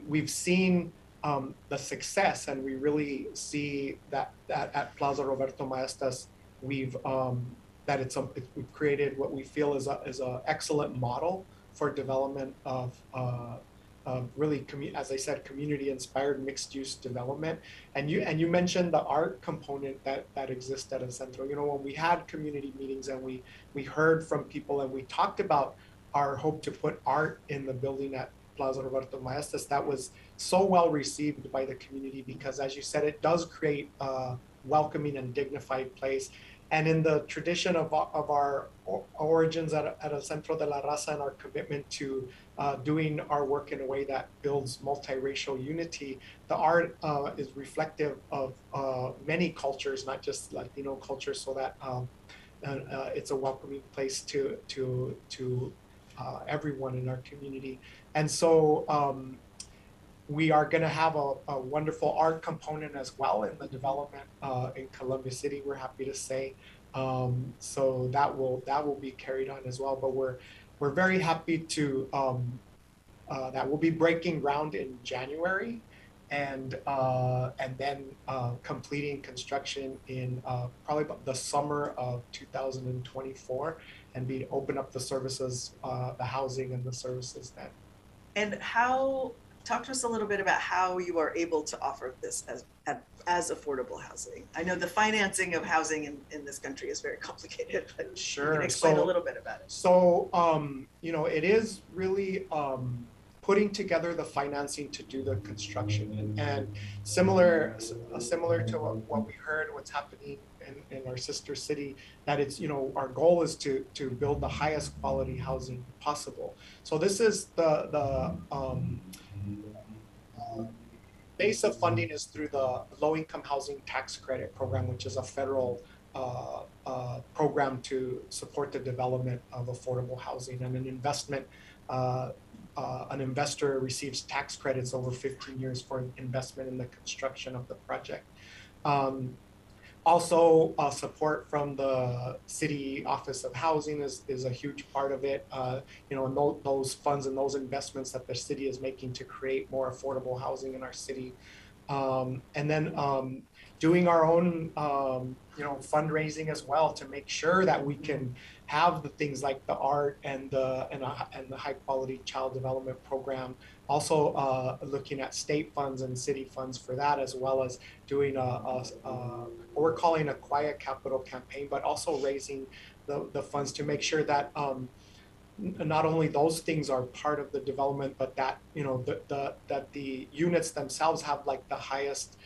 we've seen the success, and we really see that at Plaza Roberto Maestas we've we've created what we feel is a excellent model for development of really, as I said, community-inspired mixed-use development. And you mentioned the art component that exists at El Centro. When we had community meetings and we heard from people and we talked about our hope to put art in the building at Plaza Roberto Maestas, that was so well received by the community, because, as you said, it does create a welcoming and dignified place. And in the tradition of our origins at El Centro de la Raza, and our commitment to doing our work in a way that builds multiracial unity, the art is reflective of many cultures, not just Latino culture, so that it's a welcoming place to everyone in our community. And so we are going to have a wonderful art component as well in the development in Columbia City, we're happy to say. So that will be carried on as well. But we're very happy to that will be breaking ground in January, and then completing construction in probably about the summer of 2024, and open up the services, the housing and the services then. And talk to us a little bit about how you are able to offer this as affordable housing. I know the financing of housing in this country is very complicated, but sure. You can explain a little bit about it. So, it is really putting together the financing to do the construction, and similar to what we heard, what's happening in our sister city, that it's, our goal is to build the highest quality housing possible. So this is the base of funding is through the low-income housing tax credit program, which is a federal program to support the development of affordable housing. And an investor receives tax credits over 15 years for investment in the construction of the project. Also, support from the City Office of Housing is a huge part of it. And those funds and those investments that the city is making to create more affordable housing in our city. And then doing our own, fundraising as well, to make sure that we can have the things like the art and the high quality child development program. Also looking at state funds and city funds for that, as well as doing what we're calling a quiet capital campaign, but also raising the funds to make sure that not only those things are part of the development, but that that the units themselves have like the highest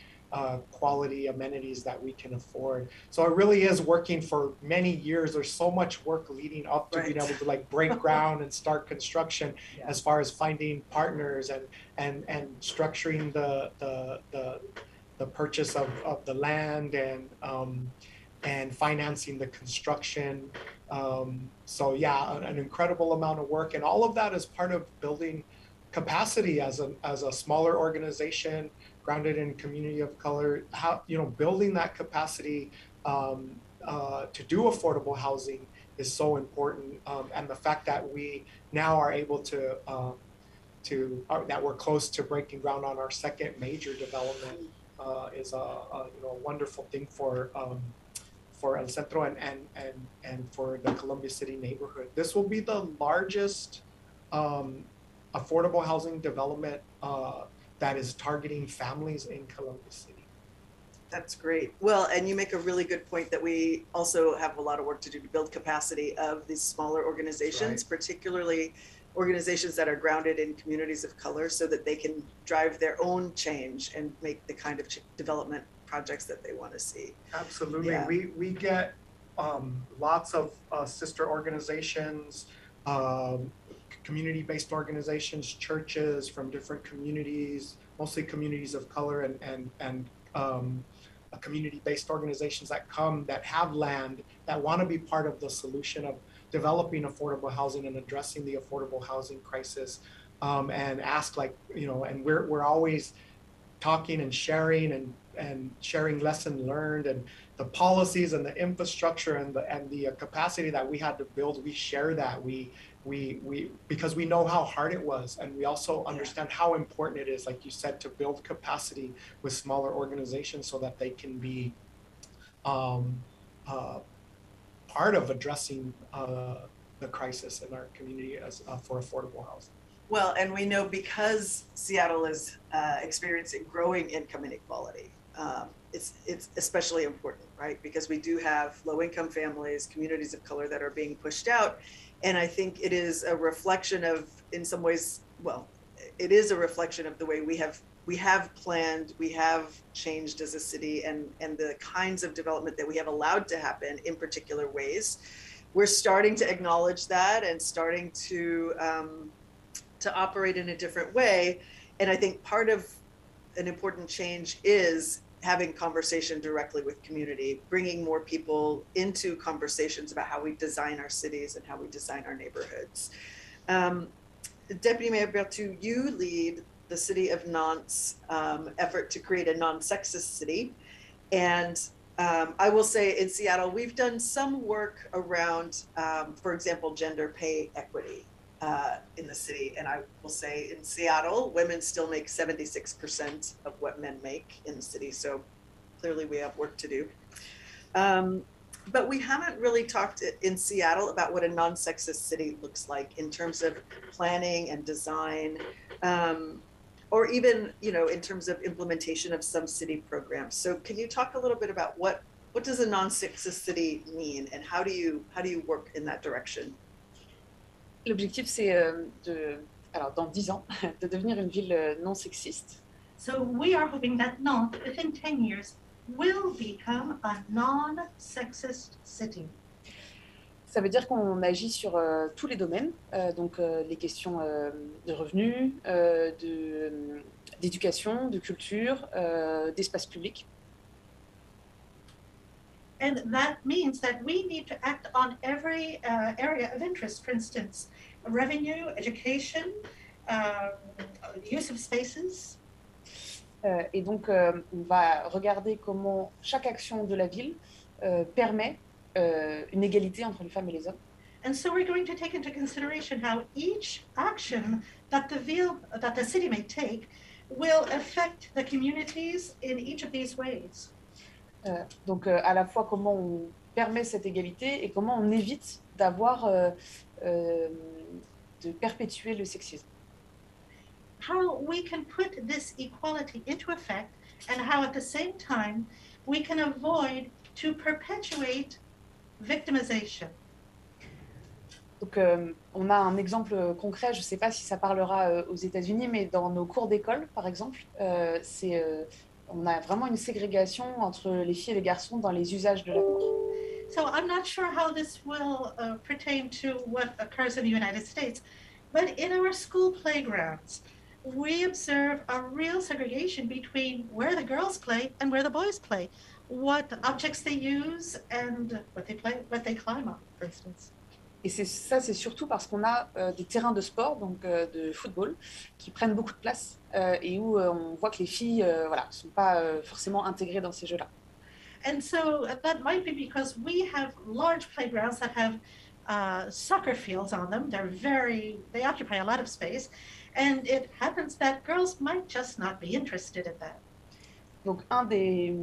quality amenities that we can afford. So it really is working for many years. There's so much work leading up to being able to break ground and start construction, as far as finding partners and structuring the purchase of the land and financing the construction. So yeah, an incredible amount of work, and all of that is part of building capacity as a smaller organization grounded in community of color. Building that capacity to do affordable housing is so important, and the fact that we now are able to that we're close to breaking ground on our second major development is a wonderful thing for El Centro and for the Columbia City neighborhood. This will be the largest affordable housing development that is targeting families in Columbia City. That's great. Well, and you make a really good point that we also have a lot of work to do to build capacity of these smaller organizations, Right. particularly organizations that are grounded in communities of color, so that they can drive their own change and make the kind of development projects that they want to see. Absolutely. Yeah. We get lots of sister organizations, community-based organizations, churches from different communities, mostly communities of color, and community-based organizations that come, that have land, that want to be part of the solution of developing affordable housing and addressing the affordable housing crisis, and ask, like, you know, and we're always talking and sharing lessons learned, and the policies and the infrastructure and the capacity that we had to build. We share that. We because we know how hard it was, and we also understand how important it is, like you said, to build capacity with smaller organizations so that they can be part of addressing the crisis in our community as for affordable housing. Well, and we know because Seattle is experiencing growing income inequality, it's especially important, right? Because we do have low-income families, communities of color that are being pushed out. And I think it is a reflection of, in some ways, well, it is a reflection of the way we have planned, we have changed as a city, and the kinds of development that we have allowed to happen in particular ways. We're starting to acknowledge that and starting to operate in a different way. And I think part of an important change is having conversation directly with community, bringing more people into conversations about how we design our cities and how we design our neighborhoods. Deputy Mayor Bertu, you lead the City of Nantes' effort to create a non-sexist city. And I will say in Seattle, we've done some work around, for example, gender pay equity in the city. And I will say in Seattle, women still make 76% of what men make in the city. So clearly we have work to do. But we haven't really talked in Seattle about what a non-sexist city looks like in terms of planning and design, or even, you know, in terms of implementation of some city programs. So can you talk a little bit about what does a non-sexist city mean, and how do you work in that direction? L'objectif, c'est alors dans 10 ans, de devenir une ville non sexiste. So we are hoping that Nantes, within 10 years, will become a non-sexist city. Ça veut dire qu'on agit sur tous les domaines, donc les questions de revenus, d'éducation, de culture, d'espace public. And that means that we need to act on every area of interest, for instance, revenue, education, use of spaces. Et donc, on va regarder comment chaque action de la ville permet une égalité entre les femmes et les hommes. And so we're going to take into consideration how each action that the city may take will affect the communities in each of these ways. Donc, à la fois comment on permet cette égalité et comment on évite d'avoir, de perpétuer le sexisme. How we can put this equality into effect, and how at the same time we can avoid to perpetuate victimization. Donc, on a un exemple concret, je ne sais pas si ça parlera aux États-Unis, mais dans nos cours d'école, par exemple, on a vraiment une ségrégation entre les filles et les garçons dans les usages de la cour. So I'm not sure how this will pertain to what occurs in the United States, but in our school playgrounds, we observe a real segregation between where the girls play and where the boys play, what objects they use and what they climb on, for instance. Et ça, c'est surtout parce qu'on a des terrains de sport, donc de football, qui prennent beaucoup de place et où on voit que les filles ne sont pas forcément intégrées dans ces jeux-là. And so that might be because we have large playgrounds that have soccer fields on them. They occupy a lot of space. And it happens that girls might just not be interested in that. Donc, un des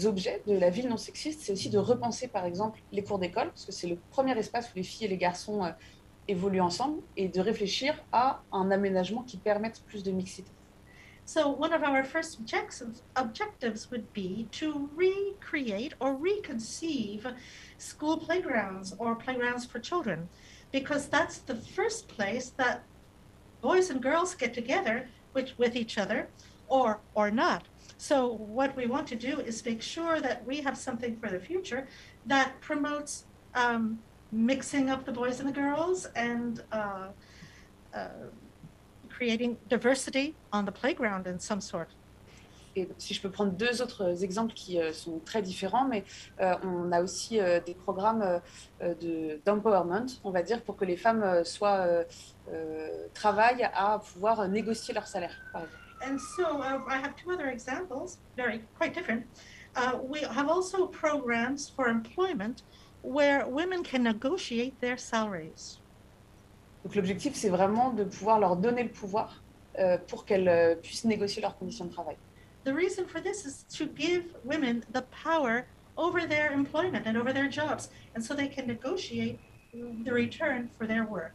objets de la ville non sexiste, c'est aussi de repenser, par exemple, les cours d'école, parce que c'est le premier espace où les filles et les garçons évoluent ensemble, et de réfléchir à un aménagement qui permette plus de mixité. So one of our first objectives would be to recreate or reconceive school playgrounds or playgrounds for children, because that's the first place that boys and girls get together with each other or not. So what we want to do is make sure that we have something for the future that promotes mixing up the boys and the girls and uh, creating diversity on the playground in some sort. Et si je peux prendre deux autres exemples qui sont très différents, mais on a aussi des programmes d'empowerment, on va dire, pour que les femmes travaillent à pouvoir négocier leur salaire, par exemple. And so I have two other examples, quite different. We have also programs for employment where women can negotiate their salaries. Donc l'objectif, c'est vraiment de pouvoir leur donner le pouvoir pour qu'elles puissent négocier leurs conditions de travail. The reason for this is to give women the power over their employment and over their jobs, and so they can negotiate the return for their work.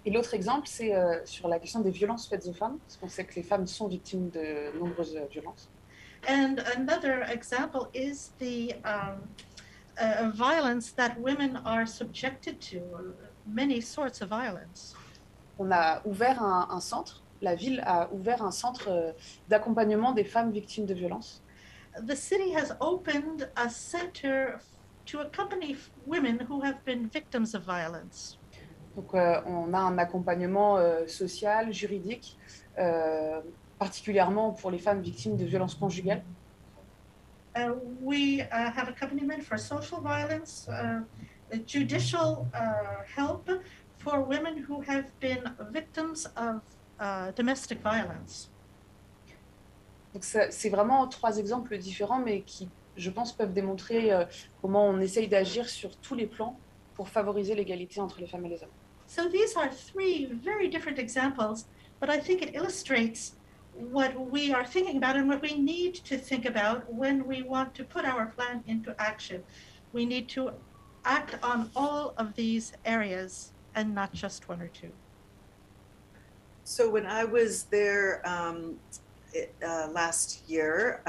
Et l'autre exemple, c'est sur la question des violences faites aux femmes, parce qu'on sait que les femmes sont victimes de nombreuses violences. And another example is the violence that women are subjected to, many sorts of violence. On a ouvert un centre, la ville a ouvert un centre d'accompagnement des femmes victimes de violences. The city has opened a center to accompany women who have been victims of violence. Donc on a un accompagnement social, juridique, particulièrement pour les femmes victimes de violences conjugales. We have accompaniment for social violence, judicial help for women who have been victims of domestic violence. Donc c'est vraiment trois exemples différents, mais qui, je pense, peuvent démontrer comment on essaye d'agir sur tous les plans pour favoriser l'égalité entre les femmes et les hommes. So these are three very different examples, but I think it illustrates what we are thinking about and what we need to think about when we want to put our plan into action. We need to act on all of these areas and not just one or two. So when I was there last year,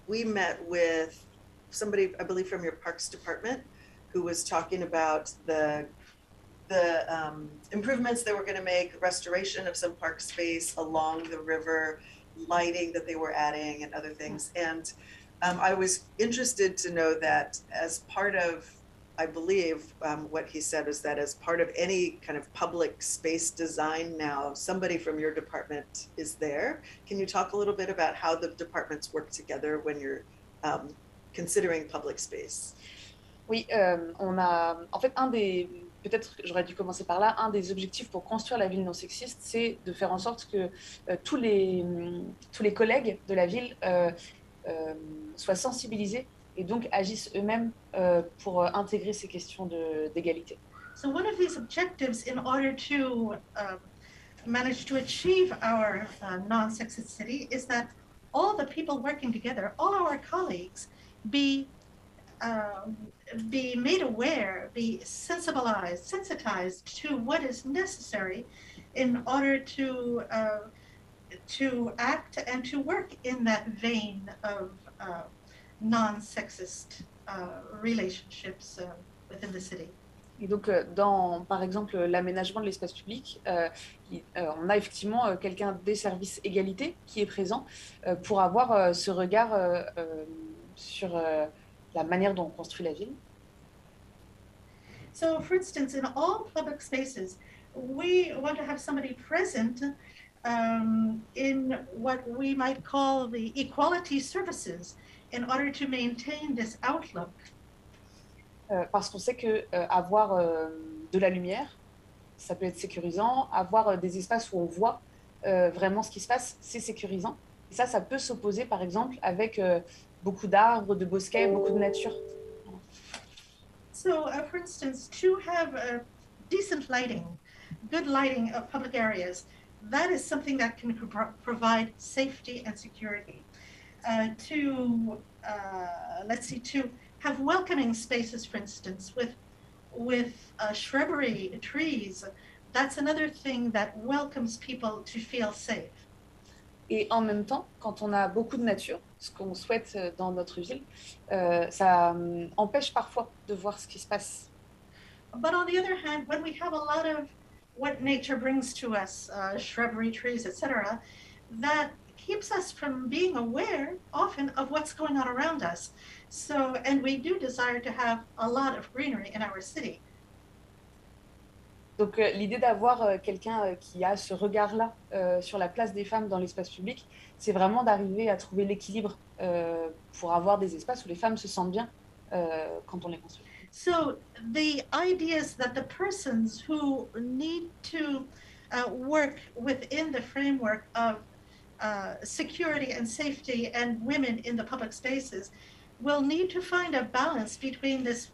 we met with somebody, I believe from your Parks Department, who was talking about the improvements they were going to make, restoration of some park space along the river, lighting that they were adding and other things. And I was interested to know that as part of, I believe what he said was that as part of any kind of public space design now, somebody from your department is there. Can you talk a little bit about how the departments work together when you're considering public space? Oui, on a, en fait, peut-être j'aurais dû commencer par là, un des objectifs pour construire la ville non sexiste, c'est de faire en sorte que tous les collègues de la ville soient sensibilisés et donc agissent eux-mêmes pour intégrer ces questions d'égalité. So one of these objectives in order to manage to achieve our non-sexist city is that all the people working together, all our colleagues, be made aware, be sensitized to what is necessary in order to act and to work in that vein of non-sexist relationships within the city. Et donc, dans, par exemple, l'aménagement de l'espace public, on a effectivement quelqu'un des services égalité qui est présent pour avoir ce regard sur la manière dont on construit la ville. So, for instance, in all public spaces, we want to have somebody present in what we might call the equality services in order to maintain this outlook. Parce qu'on sait que avoir de la lumière, ça peut être sécurisant. Avoir des espaces où on voit vraiment ce qui se passe, c'est sécurisant. Et ça peut s'opposer, par exemple, avec beaucoup d'arbres, de bosquets, beaucoup de nature. So, for instance, to have decent lighting, good lighting of public areas, that is something that can provide safety and security. To have welcoming spaces, for instance, with shrubbery, trees, that's another thing that welcomes people to feel safe. Et en même temps, quand on a beaucoup de nature, ce qu'on souhaite dans notre ville, ça empêche parfois de voir ce qui se passe. But on the other hand, when we have a lot of what nature brings to us, shrubbery, trees, etc., that keeps us from being aware often of what's going on around us. So, and we do desire to have a lot of greenery in our city. Donc l'idée d'avoir quelqu'un qui a ce regard-là sur la place des femmes dans l'espace public, c'est vraiment d'arriver à trouver l'équilibre pour avoir des espaces où les femmes se sentent bien quand on les construit. So the idea is that the persons who need to work within the framework of security and safety and women in the public spaces will need to find a balance between this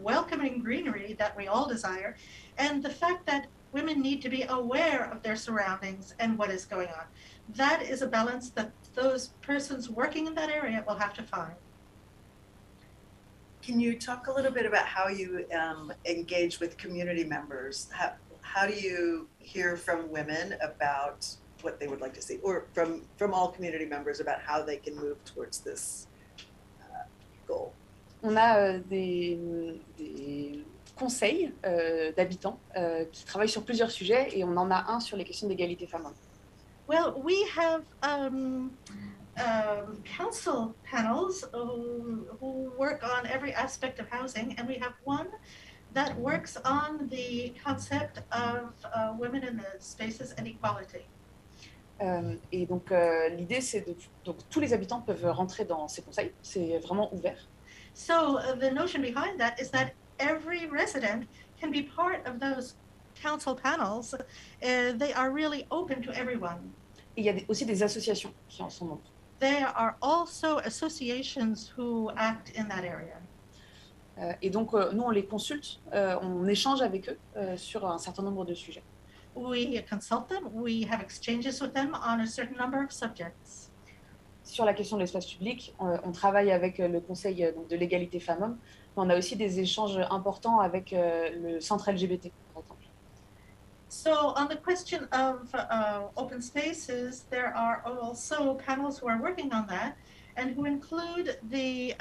welcoming greenery that we all desire and the fact that women need to be aware of their surroundings and what is going on. That is a balance that those persons working in that area will have to find. Can you talk a little bit about how you engage with community members? How do you hear from women about what they would like to see, or from all community members about how they can move towards this goal? On a des conseils d'habitants qui travaillent sur plusieurs sujets et on en a un sur les questions d'égalité femmes-hommes. Well, we have council panels who work on every aspect of housing, and we have one that works on the concept of women in the spaces and equality. Et donc l'idée c'est donc tous les habitants peuvent rentrer dans ces conseils, c'est vraiment ouvert. So the notion behind that is that every resident can be part of those council panels. They are really open to everyone. Et il y a aussi des associations qui en sont membres. There are also associations who act in that area. Et donc nous on les consulte, on échange avec eux sur un certain nombre de sujets. We consult them, we have exchanges with them on a certain number of subjects. Sur la question de l'espace public, on travaille avec le Conseil de l'égalité femmes-hommes, mais on a aussi des échanges importants avec le centre LGBT, par exemple. So on the question of open spaces, there are also panels who are working on that and who include the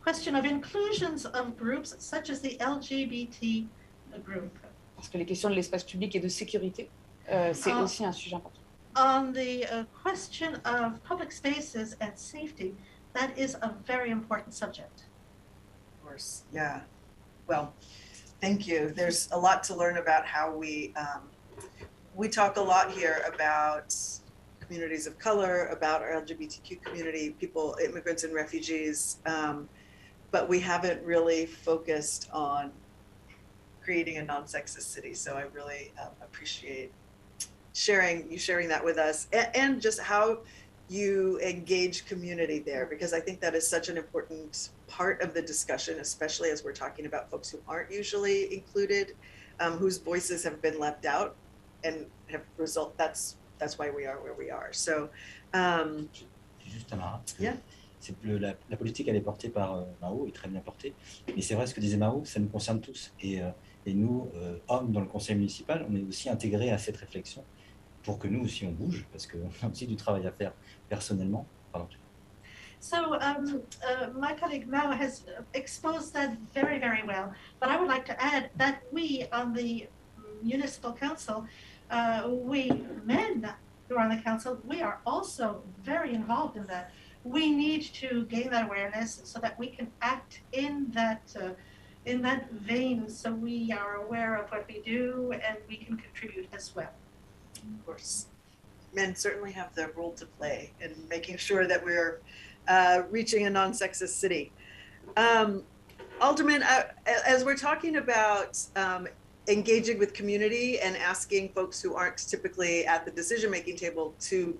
question of inclusions of groups such as the LGBT group. Parce que les questions de l'espace public et de sécurité, c'est aussi un sujet important. On the question of public spaces and safety, that is a very important subject. Of course, yeah. Well, thank you. There's a lot to learn about how we talk a lot here about communities of color, about our LGBTQ community, people, immigrants and refugees, but we haven't really focused on creating a non-sexist city. So I really appreciate sharing that with us, and just how you engage community there, because I think that is such an important part of the discussion, especially as we're talking about folks who aren't usually included, whose voices have been left out and have that's why we are where we are. So juste Marais. Yeah. C'est la politique, elle est portée par Mahaut, et très bien portée, mais c'est vrai ce que disait Mahaut, ça nous concerne tous, et nous, hommes dans le conseil municipal, on est aussi intégrés à cette réflexion pour que nous aussi on bouge, parce qu'on a aussi du travail à faire personnellement. Pardon. So my colleague Mahaut has exposed that very, very well, but I would like to add that we on the municipal council, we men who are on the council, we are also very involved in that. We need to gain that awareness so that we can act in that vein, so we are aware of what we do and we can contribute as well. of course, men certainly have their role to play in making sure that we're reaching a non-sexist city. Alderman, as we're talking about engaging with community and asking folks who aren't typically at the decision-making table to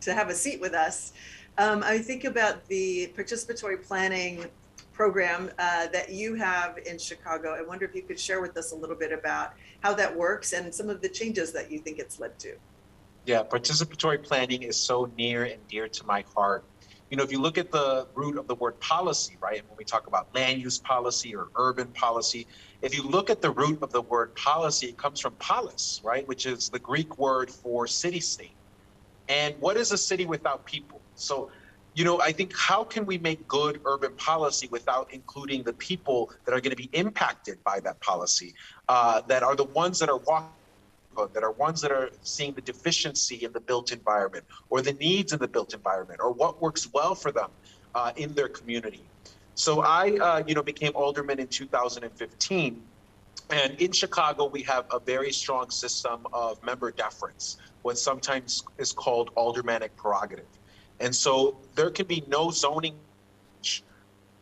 have a seat with us, I think about the participatory planning program that you have in Chicago. I wonder if you could share with us a little bit about how that works and some of the changes that you think it's led to. Yeah, participatory planning is so near and dear to my heart. You know, if you look at the root of the word policy, right, when we talk about land use policy or urban policy, if you look at the root of the word policy, it comes from polis, right, which is the Greek word for city-state. And what is a city without people? So, you know, I think how can we make good urban policy without including the people that are going to be impacted by that policy, that are the ones that are walking, that are ones that are seeing the deficiency in the built environment or the needs in the built environment or what works well for them in their community. So I, you know, became alderman in 2015. And in Chicago, we have a very strong system of member deference, what sometimes is called aldermanic prerogative. And so there can be no zoning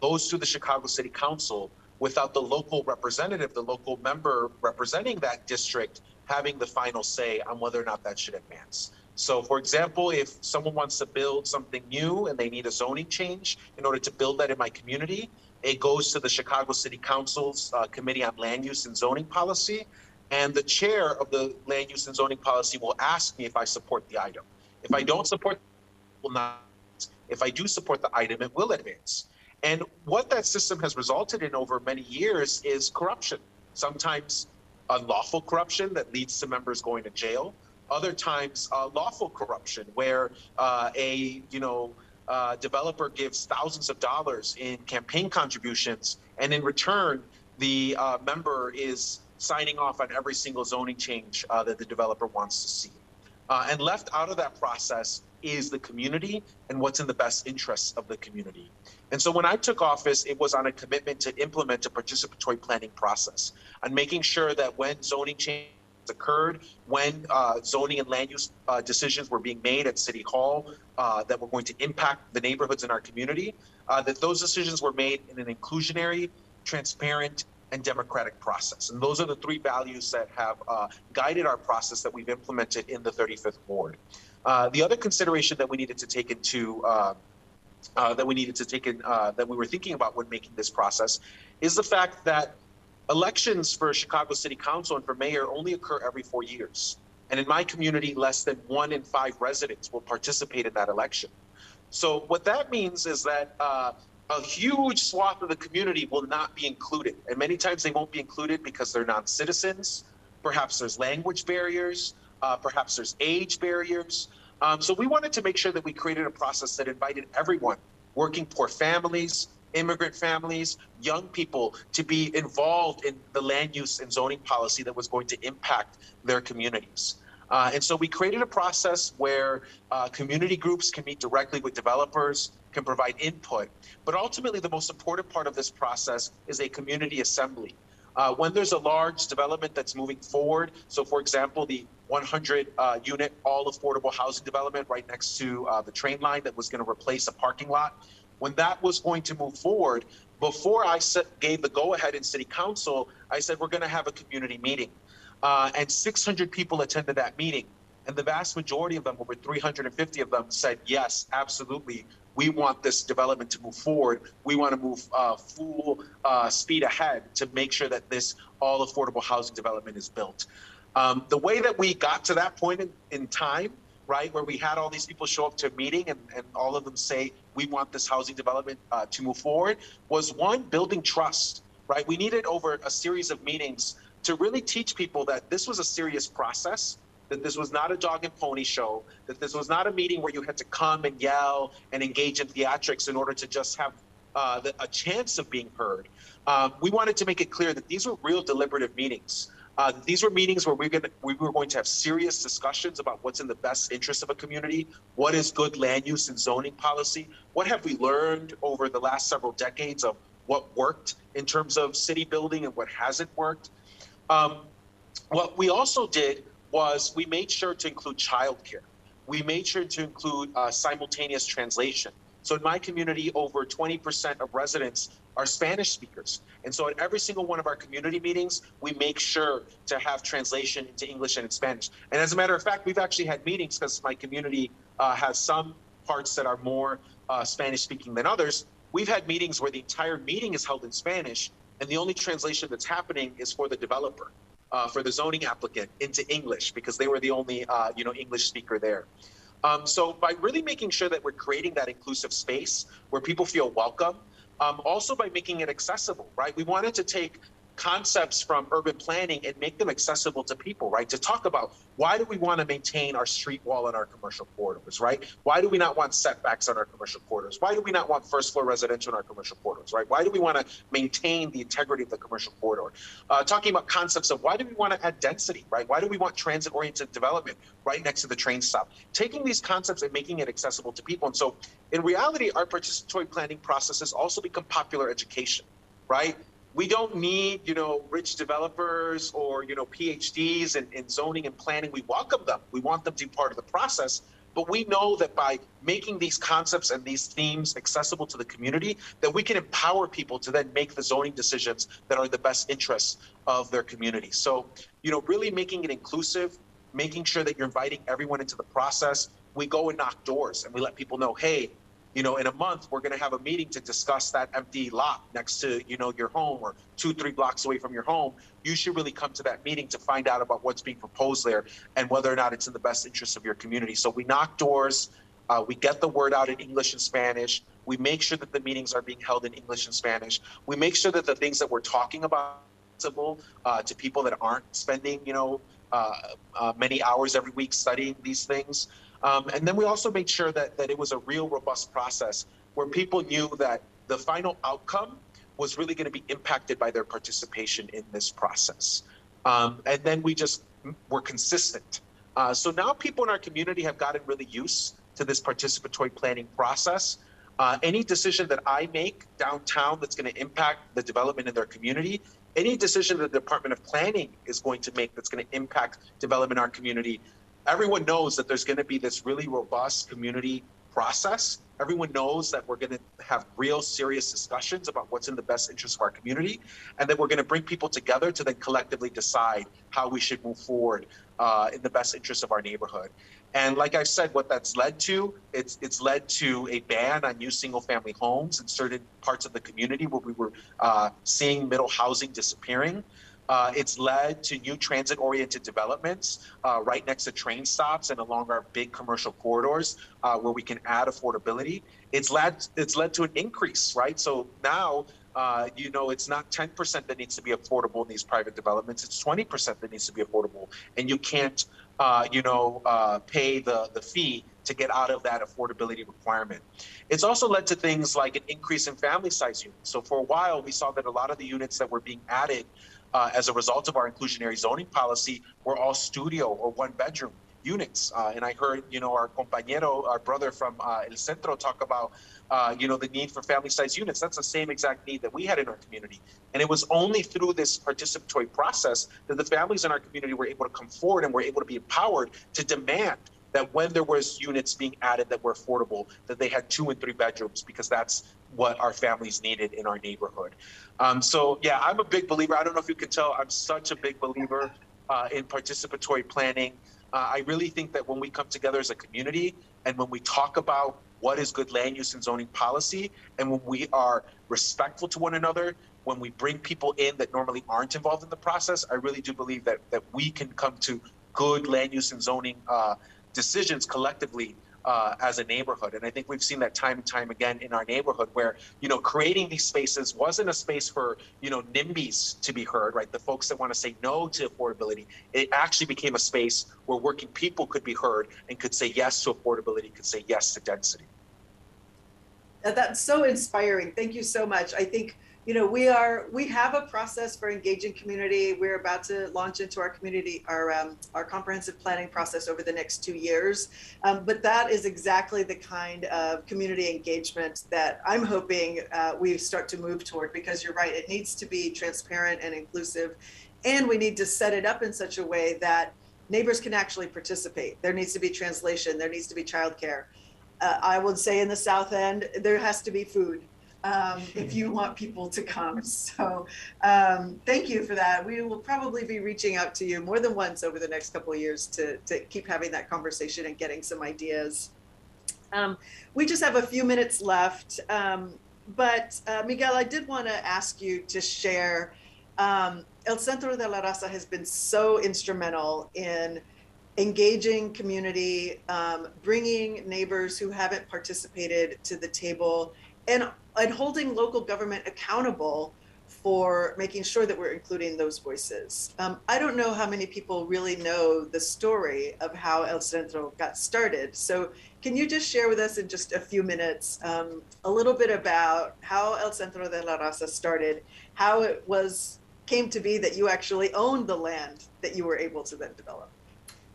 goes to the Chicago City Council without the local representative, the local member representing that district, having the final say on whether or not that should advance. So for example, if someone wants to build something new and they need a zoning change in order to build that in my community, it goes to the Chicago City Council's Committee on Land Use and Zoning Policy. And the chair of the Land Use and Zoning Policy will ask me if I support the item. If I don't support, it will not. If I do support the item, it will advance. And what that system has resulted in over many years is corruption, sometimes unlawful corruption that leads to members going to jail, other times lawful corruption where a developer gives thousands of dollars in campaign contributions, and in return, the member is signing off on every single zoning change that the developer wants to see. And left out of that process is the community and what's in the best interests of the community. And so when I took office, it was on a commitment to implement a participatory planning process and making sure that when zoning changes occurred, when zoning and land use decisions were being made at City Hall that were going to impact the neighborhoods in our community, that those decisions were made in an inclusionary, transparent, and democratic process. And those are the three values that have guided our process that we've implemented in the 35th Ward. The other consideration that we needed to take into that we were thinking about when making this process is the fact that elections for Chicago City Council and for mayor only occur every 4 years. And in my community, less than 1 in 5 residents will participate in that election. So what that means is that a huge swath of the community will not be included. And many times they won't be included because they're non-citizens. Perhaps there's language barriers. Perhaps there's age barriers. So we wanted to make sure that we created a process that invited everyone, working poor families, immigrant families, young people, to be involved in the land use and zoning policy that was going to impact their communities. And so we created a process where community groups can meet directly with developers, can provide input. But ultimately, the most important part of this process is a community assembly. When there's a large development that's moving forward, so for example, the 100 unit all affordable housing development right next to the train line that was going to replace a parking lot, when that was going to move forward, before I gave the go ahead in City Council, I said, we're going to have a community meeting. And 600 people attended that meeting. And the vast majority of them, over 350 of them, said, yes, absolutely. We want this development to move forward. We want to move full speed ahead to make sure that this all affordable housing development is built. The way that we got to that point in time, right, where we had all these people show up to a meeting and all of them say, we want this housing development to move forward, was one, building trust, right? We needed over a series of meetings to really teach people that this was a serious process, that this was not a dog and pony show, that this was not a meeting where you had to come and yell and engage in theatrics in order to just have a chance of being heard. We wanted to make it clear that these were real deliberative meetings. These were meetings where we were going to have serious discussions about what's in the best interest of a community, what is good land use and zoning policy, what have we learned over the last several decades of what worked in terms of city building and what hasn't worked. What we also did was we made sure to include childcare. We made sure to include simultaneous translation. So in my community, over 20% of residents are Spanish speakers. And so at every single one of our community meetings, we make sure to have translation into English and in Spanish. And as a matter of fact, we've actually had meetings, because my community has some parts that are more Spanish speaking than others. We've had meetings where the entire meeting is held in Spanish, and the only translation that's happening is for the developer, for the zoning applicant, into English, because they were the only English speaker there. So by really making sure that we're creating that inclusive space where people feel welcome, also by making it accessible, right? We wanted to take concepts from urban planning and make them accessible to people, right? To talk about why do we want to maintain our street wall in our commercial corridors, right? Why do we not want setbacks on our commercial corridors? Why do we not want first floor residential in our commercial corridors, right? Why do we want to maintain the integrity of the commercial corridor? Talking about concepts of why do we want to add density, right? Why do we want transit-oriented development right next to the train stop? Taking these concepts and making it accessible to people. And so in reality, our participatory planning processes also become popular education, right? We don't need, rich developers or, PhDs in zoning and planning. We welcome them. We want them to be part of the process. But we know that by making these concepts and these themes accessible to the community, that we can empower people to then make the zoning decisions that are the best interests of their community. So, really making it inclusive, making sure that you're inviting everyone into the process. We go and knock doors and we let people know, hey, in a month, we're going to have a meeting to discuss that empty lot next to, your home or 2-3 blocks away from your home. You should really come to that meeting to find out about what's being proposed there and whether or not it's in the best interest of your community. So we knock doors, we get the word out in English and Spanish. We make sure that the meetings are being held in English and Spanish. We make sure that the things that we're talking about to people that aren't spending, many hours every week studying these things. And then we also made sure that it was a real robust process where people knew that the final outcome was really going to be impacted by their participation in this process. And then we just were consistent. So now people in our community have gotten really used to this participatory planning process. Any decision that I make downtown that's going to impact the development in their community, any decision that the Department of Planning is going to make that's going to impact development in our community, everyone knows that there's going to be this really robust community process. Everyone knows that we're going to have real serious discussions about what's in the best interest of our community, and that we're going to bring people together to then collectively decide how we should move forward in the best interest of our neighborhood. And like I said, what that's led to, it's led to a ban on new single-family homes in certain parts of the community where we were seeing middle housing disappearing. It's led to new transit-oriented developments right next to train stops and along our big commercial corridors where we can add affordability. It's led to an increase, right? So now, it's not 10% that needs to be affordable in these private developments. It's 20% that needs to be affordable, and you can't, pay the fee to get out of that affordability requirement. It's also led to things like an increase in family size units. So for a while, we saw that a lot of the units that were being added as a result of our inclusionary zoning policy were all studio or 1-bedroom units. And I heard, our compañero, our brother from El Centro talk about, the need for family size units. That's the same exact need that we had in our community. And it was only through this participatory process that the families in our community were able to come forward and were able to be empowered to demand that when there was units being added that were affordable, that they had 2 and 3 bedrooms, because that's what our families needed in our neighborhood. So yeah, I'm a big believer. I don't know if you can tell, I'm such a big believer in participatory planning. I really think that when we come together as a community and when we talk about what is good land use and zoning policy, and when we are respectful to one another, when we bring people in that normally aren't involved in the process, I really do believe that we can come to good land use and zoning decisions collectively as a neighborhood. And I think we've seen that time and time again in our neighborhood where, creating these spaces wasn't a space for, NIMBYs to be heard, right? The folks that want to say no to affordability. It actually became a space where working people could be heard and could say yes to affordability, could say yes to density. That's so inspiring. Thank you so much. I think, we have a process for engaging community. We're about to launch into our community, our comprehensive planning process over the next 2 years. But that is exactly the kind of community engagement that I'm hoping we start to move toward, because you're right, it needs to be transparent and inclusive. And we need to set it up in such a way that neighbors can actually participate. There needs to be translation. There needs to be childcare. I would say in the South End, there has to be food. If you want people to come. So thank you for that. We will probably be reaching out to you more than once over the next couple of years to keep having that conversation and getting some ideas. We just have a few minutes left, but Miguel, I did want to ask you to share, El Centro de la Raza has been so instrumental in engaging community, bringing neighbors who haven't participated to the table, and holding local government accountable for making sure that we're including those voices. I don't know how many people really know the story of how El Centro got started. So can you just share with us in just a few minutes a little bit about how El Centro de la Raza started, how it came to be that you actually owned the land that you were able to then develop?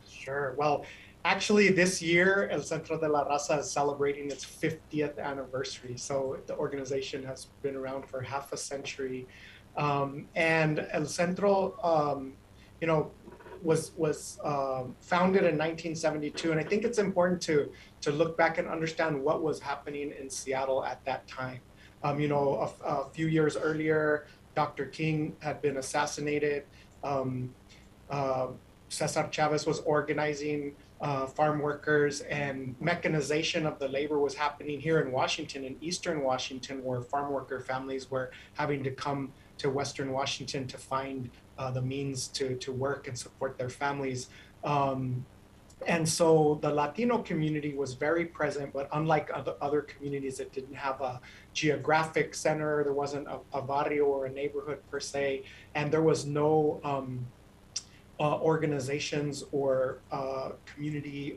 Sure. Well, actually, this year, El Centro de la Raza is celebrating its 50th anniversary. So the organization has been around for half a century. And El Centro, you know, was founded in 1972. And I think it's important to look back and understand what was happening in Seattle at that time. You know, a few years earlier, Dr. King had been assassinated. Cesar Chavez was organizing farm workers, and mechanization of the labor was happening here in Washington, in Eastern Washington, where farm worker families were having to come to Western Washington to find the means to work and support their families. And so the Latino community was very present, but unlike other communities, it didn't have a geographic center. There wasn't a barrio or a neighborhood per se, and there was no organizations or community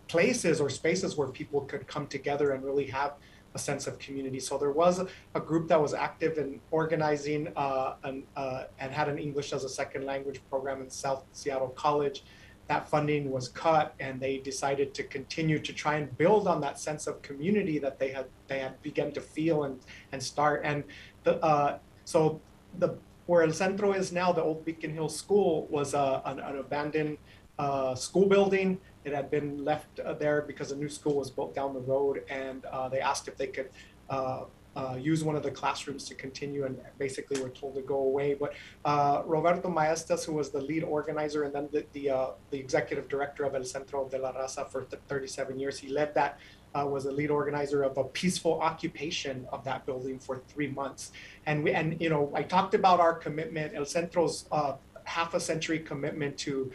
places or spaces where people could come together and really have a sense of community. So there was a group that was active in organizing and had an English as a second language program in South Seattle College. That funding was cut, and they decided to continue to try and build on that sense of community that they had begun to feel and start. And where El Centro is now, the old Beacon Hill School, was an abandoned school building. It had been left there because a new school was built down the road, and they asked if they could use one of the classrooms to continue, and basically were told to go away. But Roberto Maestas, who was the lead organizer and then the executive director of El Centro de la Raza for 37 years, he led that, was a lead organizer of a peaceful occupation of that building for 3 months. And you know, I talked about our commitment, El Centro's half a century commitment to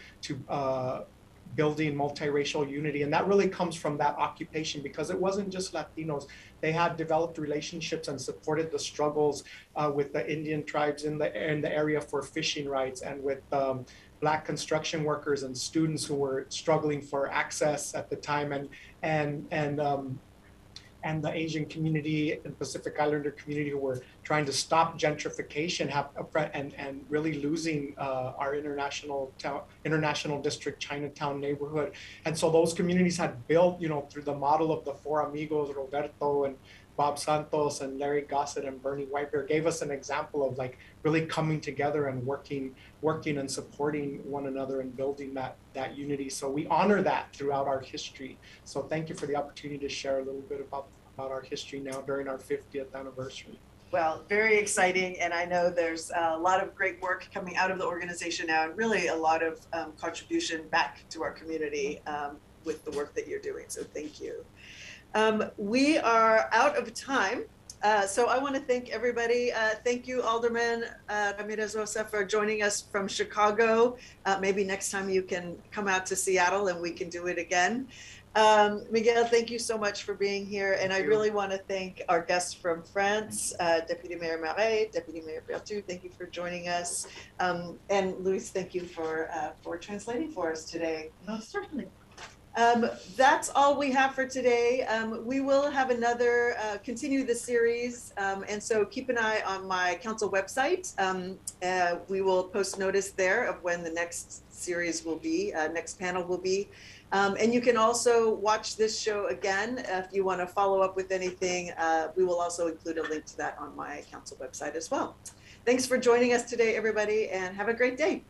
building multiracial unity. And that really comes from that occupation, because it wasn't just Latinos. They had developed relationships and supported the struggles with the Indian tribes in the area for fishing rights, and with Black construction workers and students who were struggling for access at the time, and the Asian community and Pacific Islander community who were trying to stop gentrification and really losing our international district Chinatown neighborhood. And so those communities had built, you know, through the model of the Four Amigos, Roberto and Bob Santos and Larry Gossett and Bernie Whitebear gave us an example of like really coming together and working and supporting one another and building that unity. So we honor that throughout our history. So thank you for the opportunity to share a little bit about our history now during our 50th anniversary. Well, very exciting. And I know there's a lot of great work coming out of the organization now, and really a lot of contribution back to our community with the work that you're doing. So thank you. We are out of time. So I want to thank everybody. Thank you, Alderman Ramirez Rosa, for joining us from Chicago. Maybe next time you can come out to Seattle and we can do it again. Miguel, thank you so much for being here. And I really want to thank our guests from France, Deputy Mayor Marais, Deputy Mayor Bertu, thank you for joining us. And Luis, thank you for translating for us today. No, certainly. That's all we have for today. We will have another, continue the series. And so keep an eye on my council website. We will post notice there of when the next series will be, next panel will be. And you can also watch this show again. If you want to follow up with anything, we will also include a link to that on my council website as well. Thanks for joining us today, everybody, and have a great day.